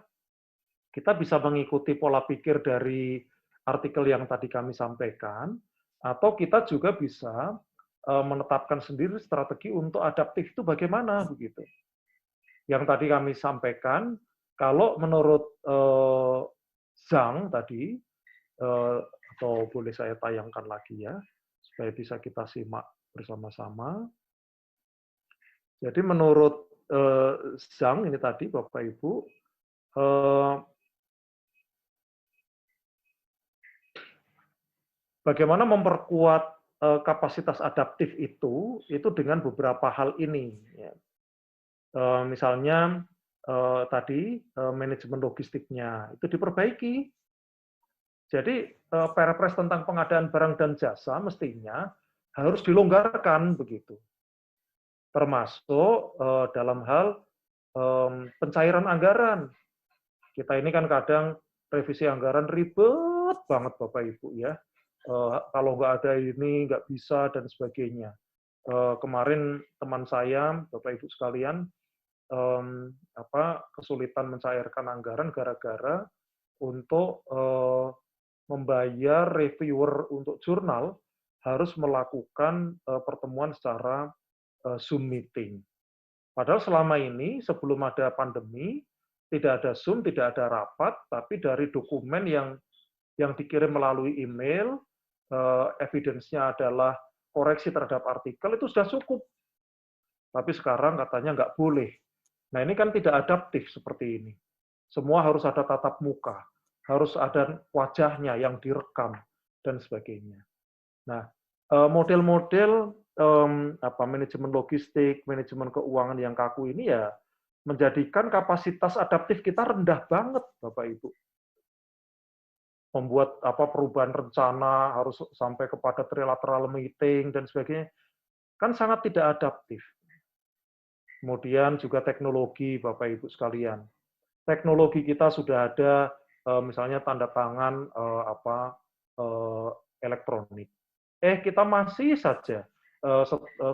kita bisa mengikuti pola pikir dari artikel yang tadi kami sampaikan, atau kita juga bisa menetapkan sendiri strategi untuk adaptif itu bagaimana begitu. Yang tadi kami sampaikan, kalau menurut Zhang tadi, atau boleh saya tayangkan lagi ya, supaya bisa kita simak bersama-sama. Jadi menurut Zhang ini tadi, Bapak Ibu, bagaimana memperkuat kapasitas adaptif itu dengan beberapa hal ini. Ya. Misalnya tadi manajemen logistiknya itu diperbaiki. Jadi Perpres tentang pengadaan barang dan jasa mestinya harus dilonggarkan begitu. Termasuk dalam hal pencairan anggaran. Kita ini kan kadang revisi anggaran ribet banget Bapak Ibu ya. Kalau nggak ada ini nggak bisa dan sebagainya. Kemarin teman saya, Bapak Ibu sekalian, kesulitan mencairkan anggaran gara-gara untuk membayar reviewer untuk jurnal harus melakukan pertemuan secara Zoom meeting. Padahal selama ini sebelum ada pandemi tidak ada Zoom, tidak ada rapat, tapi dari dokumen yang dikirim melalui email, evidence-nya adalah koreksi terhadap artikel, itu sudah cukup. Tapi sekarang katanya nggak boleh. Nah ini kan tidak adaptif seperti ini. Semua harus ada tatap muka, harus ada wajahnya yang direkam, dan sebagainya. Nah, model-model manajemen logistik, manajemen keuangan yang kaku ini ya menjadikan kapasitas adaptif kita rendah banget, Bapak Ibu. Membuat perubahan rencana harus sampai kepada trilateral meeting dan sebagainya, kan sangat tidak adaptif. Kemudian juga teknologi, Bapak Ibu sekalian. Teknologi kita sudah ada, misalnya tanda tangan elektronik. Kita masih saja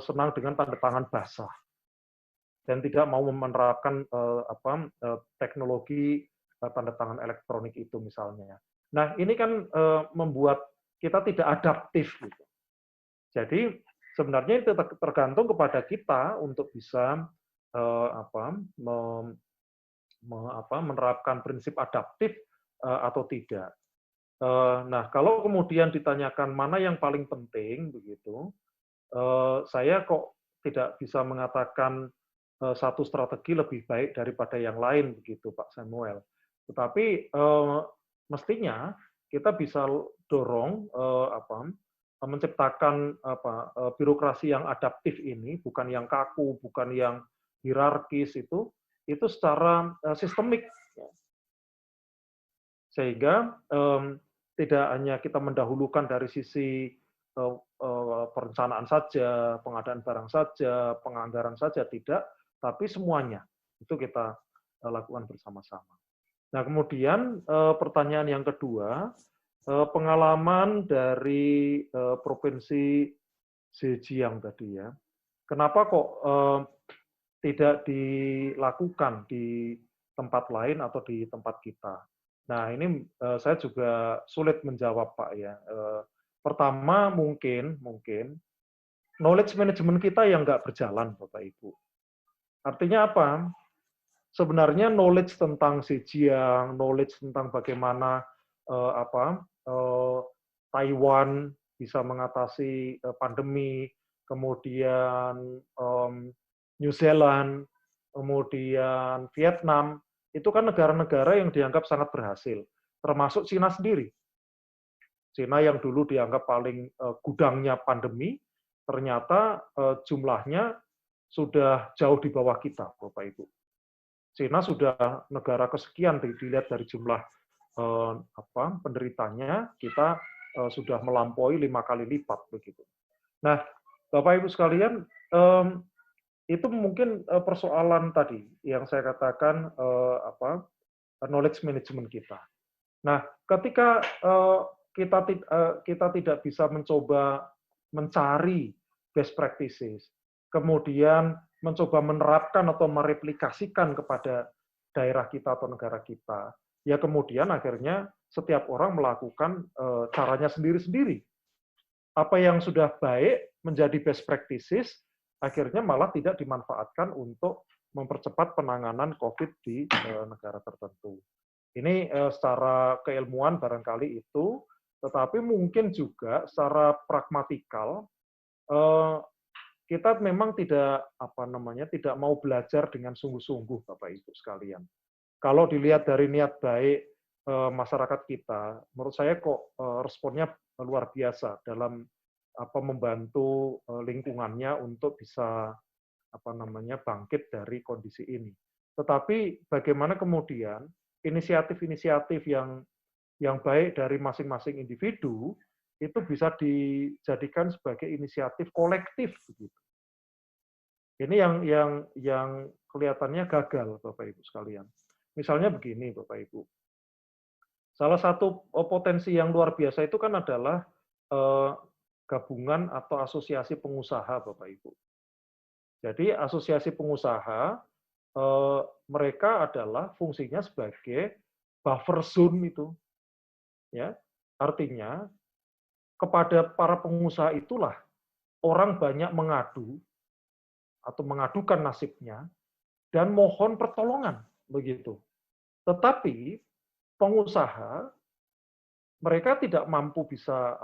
senang dengan tanda tangan basah dan tidak mau menerapkan teknologi tanda tangan elektronik itu misalnya. Nah, ini kan membuat kita tidak adaptif. Gitu. Jadi sebenarnya itu tergantung kepada kita untuk bisa menerapkan prinsip adaptif atau tidak. Nah, kalau kemudian ditanyakan mana yang paling penting, begitu, saya kok tidak bisa mengatakan satu strategi lebih baik daripada yang lain, begitu, Pak Samuel. Tetapi mestinya kita bisa dorong menciptakan birokrasi yang adaptif ini, bukan yang kaku, bukan yang hierarkis itu secara sistemik, sehingga tidak hanya kita mendahulukan dari sisi perencanaan saja, pengadaan barang saja, penganggaran saja, tidak, tapi semuanya itu kita lakukan bersama-sama. Nah, kemudian pertanyaan yang kedua, pengalaman dari Provinsi Zhejiang tadi ya, kenapa kok tidak dilakukan di tempat lain atau di tempat kita? Nah, ini saya juga sulit menjawab, Pak ya. Pertama mungkin knowledge management kita yang nggak berjalan, Bapak Ibu. Artinya apa? Sebenarnya knowledge tentang Zhejiang, knowledge tentang bagaimana Taiwan bisa mengatasi pandemi, kemudian New Zealand, kemudian Vietnam, itu kan negara-negara yang dianggap sangat berhasil, termasuk Cina sendiri. Cina yang dulu dianggap paling gudangnya pandemi, ternyata jumlahnya sudah jauh di bawah kita, Bapak Ibu. Cina sudah negara kesekian dilihat dari jumlah penderitanya, kita sudah melampaui 5 kali lipat begitu. Nah, Bapak Ibu sekalian, itu mungkin persoalan tadi yang saya katakan knowledge management kita. Nah, ketika kita tidak bisa mencoba mencari best practices, kemudian mencoba menerapkan atau mereplikasikan kepada daerah kita atau negara kita, ya kemudian akhirnya setiap orang melakukan caranya sendiri-sendiri. Apa yang sudah baik menjadi best practices, akhirnya malah tidak dimanfaatkan untuk mempercepat penanganan COVID di negara tertentu. Ini secara keilmuan barangkali itu, tetapi mungkin juga secara pragmatikal kita memang tidak tidak mau belajar dengan sungguh-sungguh, Bapak Ibu sekalian. Kalau dilihat dari niat baik masyarakat kita, menurut saya kok responnya luar biasa dalam membantu lingkungannya untuk bisa bangkit dari kondisi ini. Tetapi bagaimana kemudian inisiatif-inisiatif yang baik dari masing-masing individu itu bisa dijadikan sebagai inisiatif kolektif begitu. Ini yang kelihatannya gagal, Bapak Ibu sekalian. Misalnya begini, Bapak Ibu. Salah satu potensi yang luar biasa itu kan adalah gabungan atau asosiasi pengusaha, Bapak Ibu. Jadi asosiasi pengusaha mereka adalah fungsinya sebagai buffer zone itu, ya. Artinya kepada para pengusaha itulah orang banyak mengadu atau mengadukan nasibnya dan mohon pertolongan begitu. Tetapi pengusaha mereka tidak mampu bisa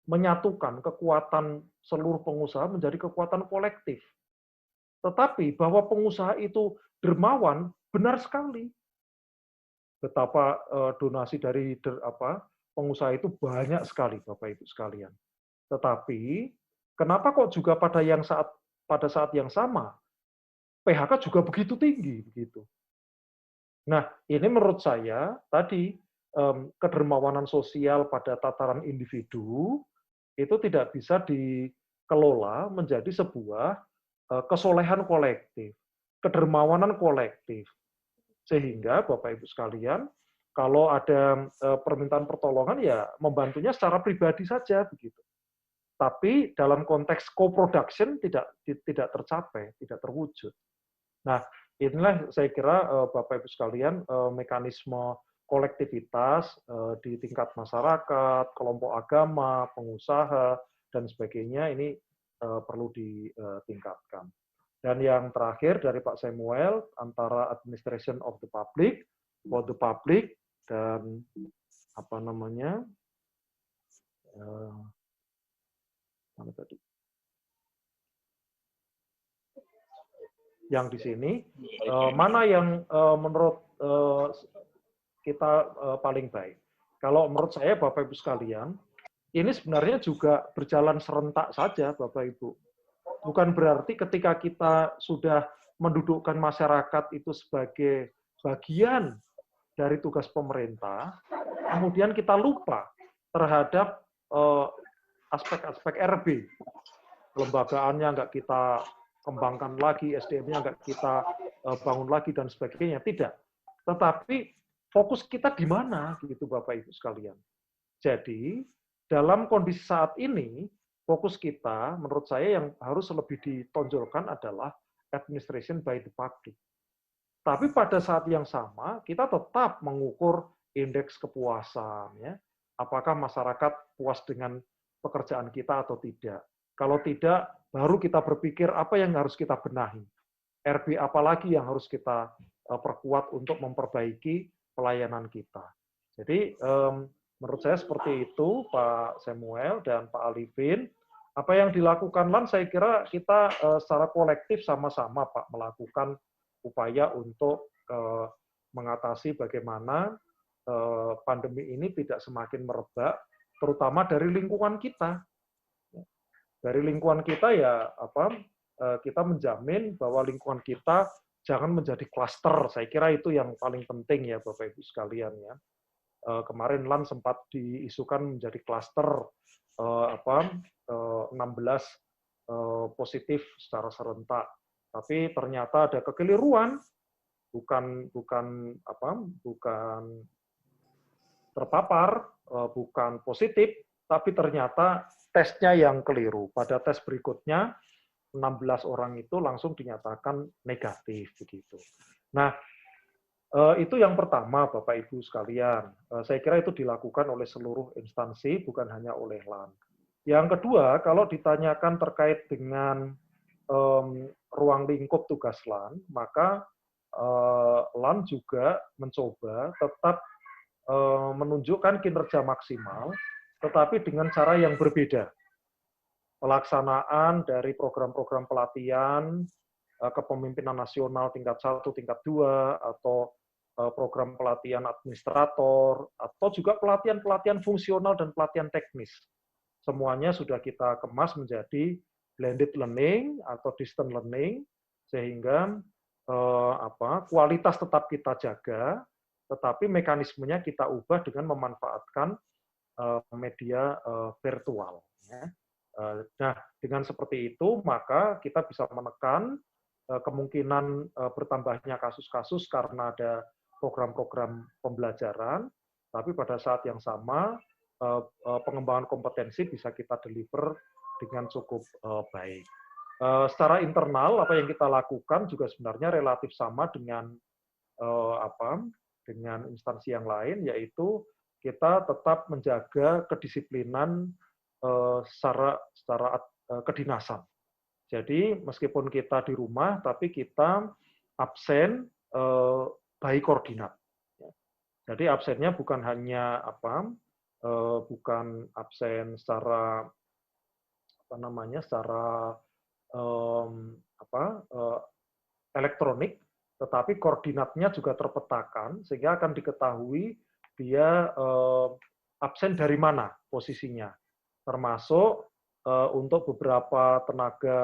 menyatukan kekuatan seluruh pengusaha menjadi kekuatan kolektif. Tetapi bahwa pengusaha itu dermawan, benar sekali. Betapa donasi dari pengusaha itu banyak sekali, Bapak Ibu sekalian. Tetapi kenapa kok juga pada saat yang sama PHK juga begitu tinggi begitu. Nah, ini menurut saya tadi kedermawanan sosial pada tataran individu itu tidak bisa dikelola menjadi sebuah kesolehan kolektif, kedermawanan kolektif. Sehingga Bapak Ibu sekalian, kalau ada permintaan pertolongan ya membantunya secara pribadi saja begitu. Tapi dalam konteks co-production tidak tercapai, tidak terwujud. Nah, inilah saya kira Bapak Ibu sekalian mekanisme kolektivitas di tingkat masyarakat, kelompok agama, pengusaha dan sebagainya ini perlu ditingkatkan. Dan yang terakhir dari Pak Samuel antara administration of the public, for the public dan mana tadi? Yang di sini mana yang menurut kita paling baik? Kalau menurut saya Bapak Ibu sekalian, ini sebenarnya juga berjalan serentak saja Bapak Ibu. Bukan berarti ketika kita sudah mendudukkan masyarakat itu sebagai bagian dari tugas pemerintah, kemudian kita lupa terhadap aspek-aspek RB. Lembagaannya nggak kita kembangkan lagi, SDM-nya nggak kita bangun lagi, dan sebagainya. Tidak. Tetapi fokus kita di mana, gitu Bapak Ibu sekalian. Jadi, dalam kondisi saat ini, fokus kita, menurut saya yang harus lebih ditonjolkan adalah administration by the public. Tapi pada saat yang sama, kita tetap mengukur indeks kepuasan. Ya. Apakah masyarakat puas dengan pekerjaan kita atau tidak. Kalau tidak, baru kita berpikir apa yang harus kita benahi. RB apalagi yang harus kita perkuat untuk memperbaiki pelayanan kita. Jadi, menurut saya seperti itu, Pak Samuel dan Pak Alifin. Apa yang dilakukan LAN, saya kira kita secara kolektif sama-sama, Pak, melakukan upaya untuk mengatasi bagaimana pandemi ini tidak semakin merebak, terutama dari lingkungan kita. Dari lingkungan kita ya kita menjamin bahwa lingkungan kita jangan menjadi klaster. Saya kira itu yang paling penting ya Bapak Ibu sekalian ya. Kemarin LAN sempat diisukan menjadi klaster 16 positif secara serentak. Tapi ternyata ada kekeliruan, bukan terpapar, bukan positif, tapi ternyata tesnya yang keliru. Pada tes berikutnya 16 orang itu langsung dinyatakan negatif begitu. Nah, Itu yang pertama, Bapak Ibu sekalian. Saya kira itu dilakukan oleh seluruh instansi, bukan hanya oleh LAN. Yang kedua, kalau ditanyakan terkait dengan ruang lingkup tugas LAN, maka LAN juga mencoba tetap menunjukkan kinerja maksimal, tetapi dengan cara yang berbeda. Pelaksanaan dari program-program pelatihan, kepemimpinan nasional tingkat 1, tingkat 2, atau program pelatihan administrator, atau juga pelatihan-pelatihan fungsional dan pelatihan teknis. Semuanya sudah kita kemas menjadi blended learning atau distant learning, sehingga kualitas tetap kita jaga, tetapi mekanismenya kita ubah dengan memanfaatkan media virtual. Nah, dengan seperti itu, maka kita bisa menekan kemungkinan bertambahnya kasus-kasus karena ada program-program pembelajaran, tapi pada saat yang sama, pengembangan kompetensi bisa kita deliver dengan cukup baik. Secara internal, apa yang kita lakukan juga sebenarnya relatif sama dengan dengan instansi yang lain, yaitu kita tetap menjaga kedisiplinan secara kedinasan. Jadi meskipun kita di rumah, tapi kita absen by koordinat. Jadi absennya bukan hanya bukan absen secara elektronik, tetapi koordinatnya juga terpetakan sehingga akan diketahui dia absen dari mana posisinya. Termasuk untuk beberapa tenaga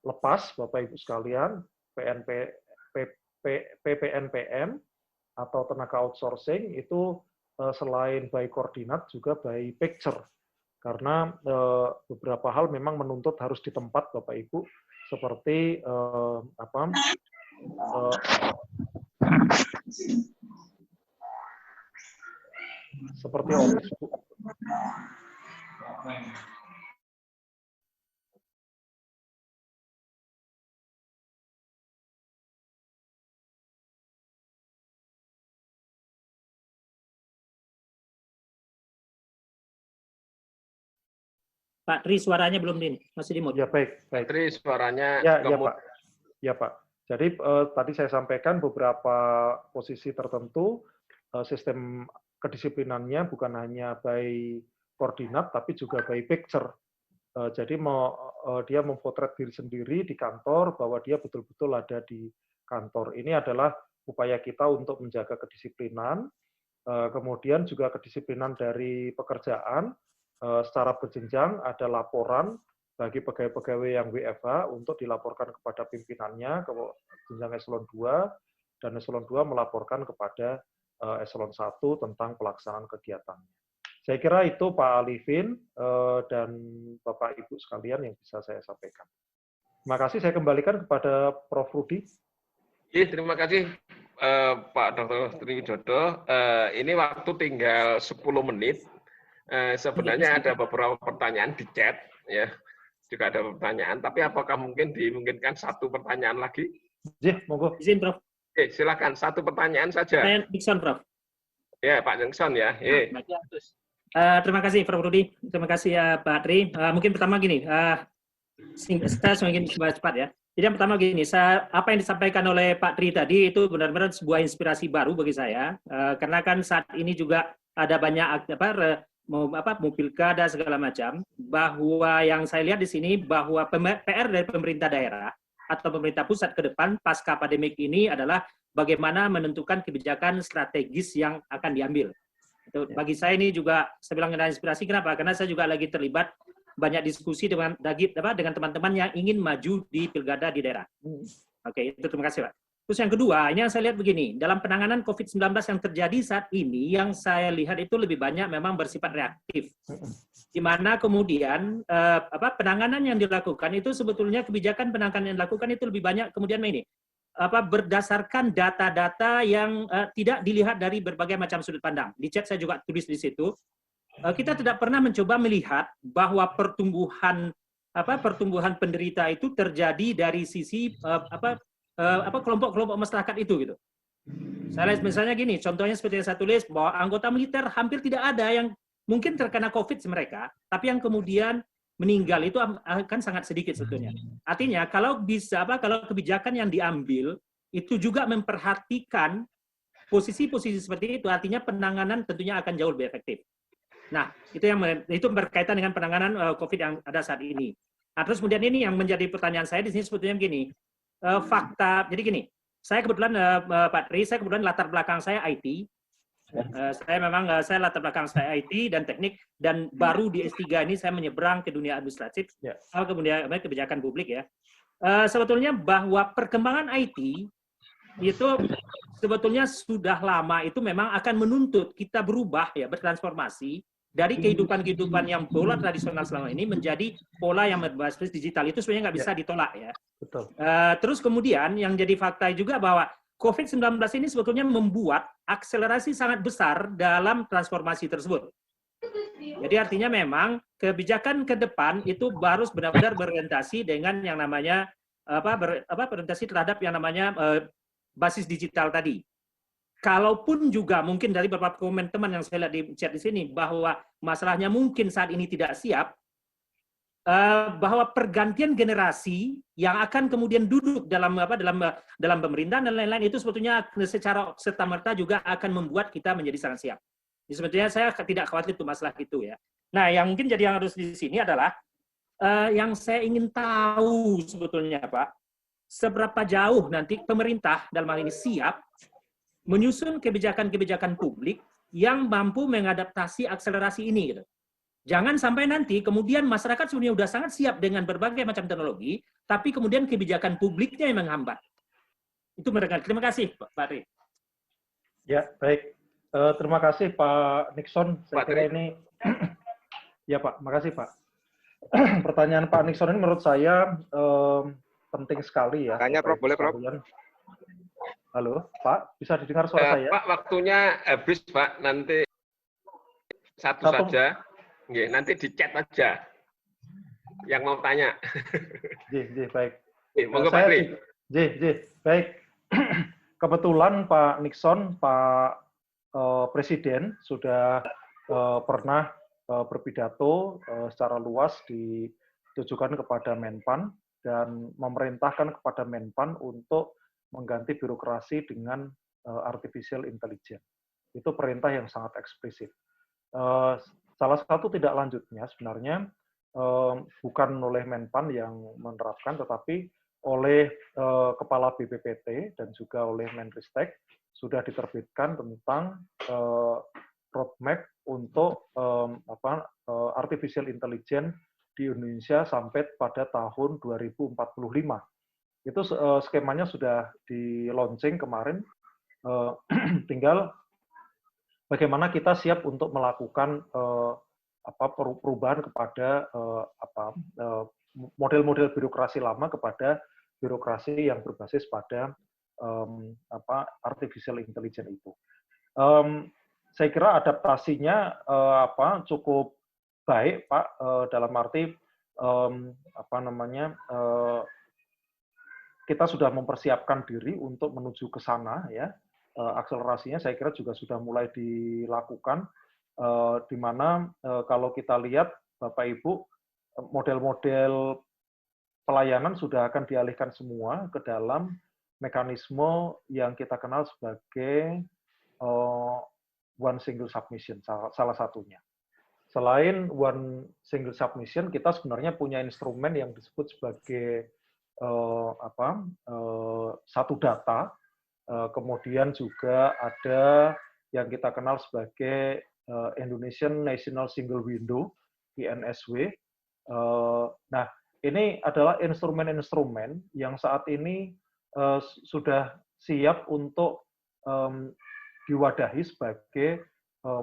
lepas, Bapak Ibu sekalian, PPNPM atau tenaga outsourcing itu selain by koordinat juga by picture. Karena beberapa hal memang menuntut harus di tempat, Bapak Ibu, seperti seperti office. Pak Tri, suaranya belum masih di mute. Ya, baik. Pak Tri, suaranya ya, Pak. Ya, Pak. Jadi tadi saya sampaikan beberapa posisi tertentu, sistem kedisiplinannya bukan hanya by koordinat, tapi juga by picture. Jadi dia memotret diri sendiri di kantor, bahwa dia betul-betul ada di kantor. Ini adalah upaya kita untuk menjaga kedisiplinan, kemudian juga kedisiplinan dari pekerjaan, secara berjenjang ada laporan bagi pegawai-pegawai yang WFH untuk dilaporkan kepada pimpinannya, ke jenjang eselon 2, dan eselon 2 melaporkan kepada eselon 1 tentang pelaksanaan kegiatannya. Saya kira itu Pak Alifin dan Bapak Ibu sekalian yang bisa saya sampaikan. Terima kasih, saya kembalikan kepada Prof. Rudi. Terima kasih Pak Dr. Triwidodo. Ini waktu tinggal 10 menit. Sebenarnya ada beberapa pertanyaan di chat, ya, juga ada pertanyaan. Tapi apakah mungkin dimungkinkan satu pertanyaan lagi? Ya, monggo. Izin, Prof. Oke, silakan satu pertanyaan saja. Saya Dixon, Prof. Ya, Pak Dixon ya. Terima kasih, Prof. Rudi. Terima kasih ya, Pak Tri. Mungkin pertama gini, kita semakin cepat ya. Jadi yang pertama gini, apa yang disampaikan oleh Pak Tri tadi itu benar-benar sebuah inspirasi baru bagi saya, karena kan saat ini juga ada banyak mau pilkada segala macam, bahwa yang saya lihat di sini bahwa PR dari pemerintah daerah atau pemerintah pusat ke depan pasca pandemik ini adalah bagaimana menentukan kebijakan strategis yang akan diambil. Itu bagi saya ini juga saya bilang ada inspirasi. Kenapa? Karena saya juga lagi terlibat banyak diskusi dengan teman-teman yang ingin maju di pilkada di daerah. Oke, itu terima kasih, Pak. Terus yang kedua, ini yang saya lihat begini, dalam penanganan COVID-19 yang terjadi saat ini, yang saya lihat itu lebih banyak memang bersifat reaktif. Di mana kemudian penanganan yang dilakukan itu sebetulnya kebijakan penanganan yang dilakukan itu lebih banyak kemudian ini berdasarkan data-data yang tidak dilihat dari berbagai macam sudut pandang. Di chat saya juga tulis di situ, kita tidak pernah mencoba melihat bahwa pertumbuhan penderita itu terjadi dari sisi kelompok-kelompok masyarakat itu gitu. Saya lihat misalnya gini, contohnya seperti yang saya tulis, bahwa anggota militer hampir tidak ada yang mungkin terkena COVID mereka, tapi yang kemudian meninggal itu akan sangat sedikit sebetulnya. Artinya kalau bisa kalau kebijakan yang diambil itu juga memperhatikan posisi-posisi seperti itu, artinya penanganan tentunya akan jauh lebih efektif. Nah, itu berkaitan dengan penanganan COVID yang ada saat ini. Nah, terus kemudian ini yang menjadi pertanyaan saya di sini sebetulnya begini, fakta. Jadi gini, saya kebetulan Pak Tri, saya kebetulan latar belakang saya IT. Saya latar belakang saya IT dan teknik, dan baru di S3 ini saya menyeberang ke dunia administratif, kemudian kebijakan publik ya. Sebetulnya bahwa perkembangan IT itu sebetulnya sudah lama itu memang akan menuntut kita berubah ya, bertransformasi dari kehidupan yang pola tradisional selama ini menjadi pola yang berbasis digital. Itu sebenarnya nggak bisa ditolak ya. Betul. Terus kemudian yang jadi fakta juga bahwa COVID-19 ini sebetulnya membuat akselerasi sangat besar dalam transformasi tersebut. Jadi artinya memang kebijakan ke depan itu harus benar-benar berorientasi dengan yang namanya berorientasi terhadap yang namanya basis digital tadi. Kalaupun juga mungkin dari beberapa komen teman yang saya lihat di chat di sini bahwa masalahnya mungkin saat ini tidak siap, bahwa pergantian generasi yang akan kemudian duduk dalam pemerintahan dan lain-lain itu sebetulnya secara serta-merta juga akan membuat kita menjadi sangat siap. Jadi sebetulnya saya tidak khawatir untuk masalah itu ya. Nah, yang mungkin jadi yang harus di sini adalah yang saya ingin tahu sebetulnya Pak, seberapa jauh nanti pemerintah dalam hal ini siap menyusun kebijakan-kebijakan publik yang mampu mengadaptasi akselerasi ini gitu. Jangan sampai nanti kemudian masyarakat sebenarnya sudah sangat siap dengan berbagai macam teknologi, tapi kemudian kebijakan publiknya yang menghambat. Itu mereka. Terima kasih, Pak Tri. Ya, baik. Terima kasih, Pak Nixon. Saya kira ini, ya Pak, makasih Pak. Pertanyaan Pak Nixon ini menurut saya penting sekali ya. Tanya, Prof. Boleh, Prof? Halo, Pak, bisa didengar suara saya? Pak, waktunya habis, Pak. Nanti satu saja. Nggih, nanti di chat aja yang mau tanya. Baik. Monggo Pak Tri. Baik. Kebetulan Pak Nixon, Pak Presiden sudah pernah berpidato secara luas ditujukan kepada Menpan dan memerintahkan kepada Menpan untuk mengganti birokrasi dengan artificial intelligence. Itu perintah yang sangat eksplisit. Salah satu tidak lanjutnya sebenarnya bukan oleh Menpan yang menerapkan, tetapi oleh Kepala BPPT dan juga oleh Menristek sudah diterbitkan tentang roadmap untuk artificial intelligence di Indonesia sampai pada tahun 2045. Itu skemanya sudah di launching kemarin, tinggal bagaimana kita siap untuk melakukan perubahan kepada model-model birokrasi lama kepada birokrasi yang berbasis pada artificial intelligence itu. Saya kira adaptasinya cukup baik, Pak, dalam arti kita sudah mempersiapkan diri untuk menuju ke sana ya. Akselerasinya saya kira juga sudah mulai dilakukan, di mana kalau kita lihat Bapak Ibu, model-model pelayanan sudah akan dialihkan semua ke dalam mekanisme yang kita kenal sebagai one single submission, salah satunya. Selain one single submission, kita sebenarnya punya instrumen yang disebut sebagai satu data. Kemudian juga ada yang kita kenal sebagai Indonesian National Single Window, INSW. Nah, ini adalah instrumen-instrumen yang saat ini sudah siap untuk diwadahi sebagai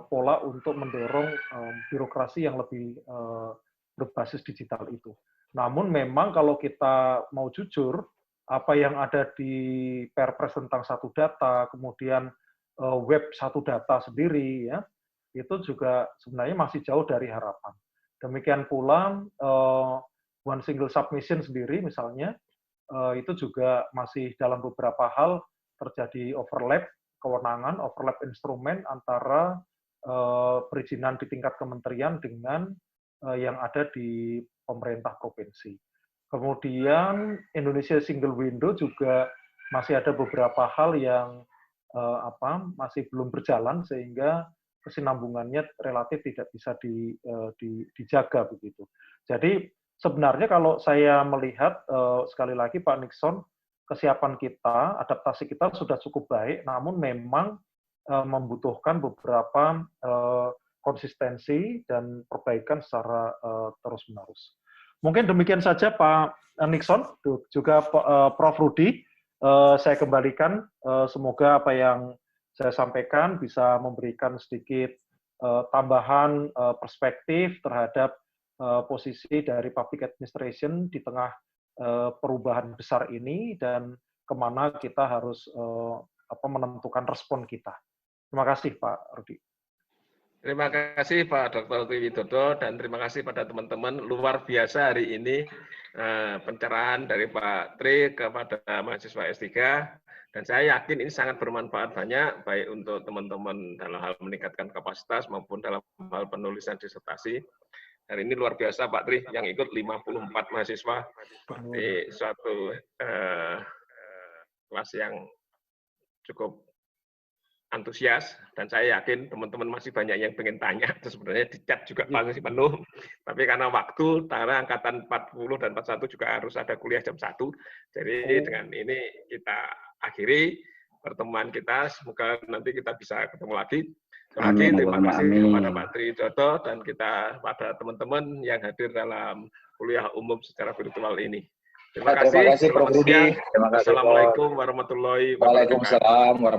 pola untuk mendorong birokrasi yang lebih berbasis digital itu. Namun memang kalau kita mau jujur, apa yang ada di Perpres tentang satu data, kemudian web satu data sendiri, ya, itu juga sebenarnya masih jauh dari harapan. Demikian pula one single submission sendiri, misalnya, itu juga masih dalam beberapa hal terjadi overlap, kewenangan, overlap instrumen antara perizinan di tingkat kementerian dengan yang ada di pemerintah provinsi. Kemudian Indonesia Single Window juga masih ada beberapa hal yang masih belum berjalan sehingga kesinambungannya relatif tidak bisa dijaga begitu. Jadi sebenarnya kalau saya melihat sekali lagi Pak Nixon, kesiapan kita, adaptasi kita sudah cukup baik, namun memang membutuhkan beberapa konsistensi dan perbaikan secara terus-menerus. Mungkin demikian saja Pak Nixon, juga Prof. Rudi. Saya kembalikan, semoga apa yang saya sampaikan bisa memberikan sedikit tambahan perspektif terhadap posisi dari public administration di tengah perubahan besar ini dan kemana kita harus menentukan respon kita. Terima kasih Pak Rudi. Terima kasih Pak Dr. Widodo dan terima kasih pada teman-teman. Luar biasa hari ini pencerahan dari Pak Tri kepada mahasiswa S3 dan saya yakin ini sangat bermanfaat banyak baik untuk teman-teman dalam hal meningkatkan kapasitas maupun dalam hal penulisan disertasi. Hari ini luar biasa Pak Tri yang ikut 54 mahasiswa di suatu kelas yang cukup antusias dan saya yakin teman-teman masih banyak yang pengen tanya, sebenarnya di chat juga masih penuh, tapi karena waktu, karena angkatan 40 dan 41 juga harus ada kuliah jam 1, jadi dengan ini kita akhiri pertemuan kita, semoga nanti kita bisa ketemu lagi. Terima kasih kepada Pak Tri Widodo dan kita pada teman-teman yang hadir dalam kuliah umum secara virtual ini. Terima kasih Prof. Rudi. Assalamualaikum warahmatullahi wabarakatuh. Waalaikumsalam.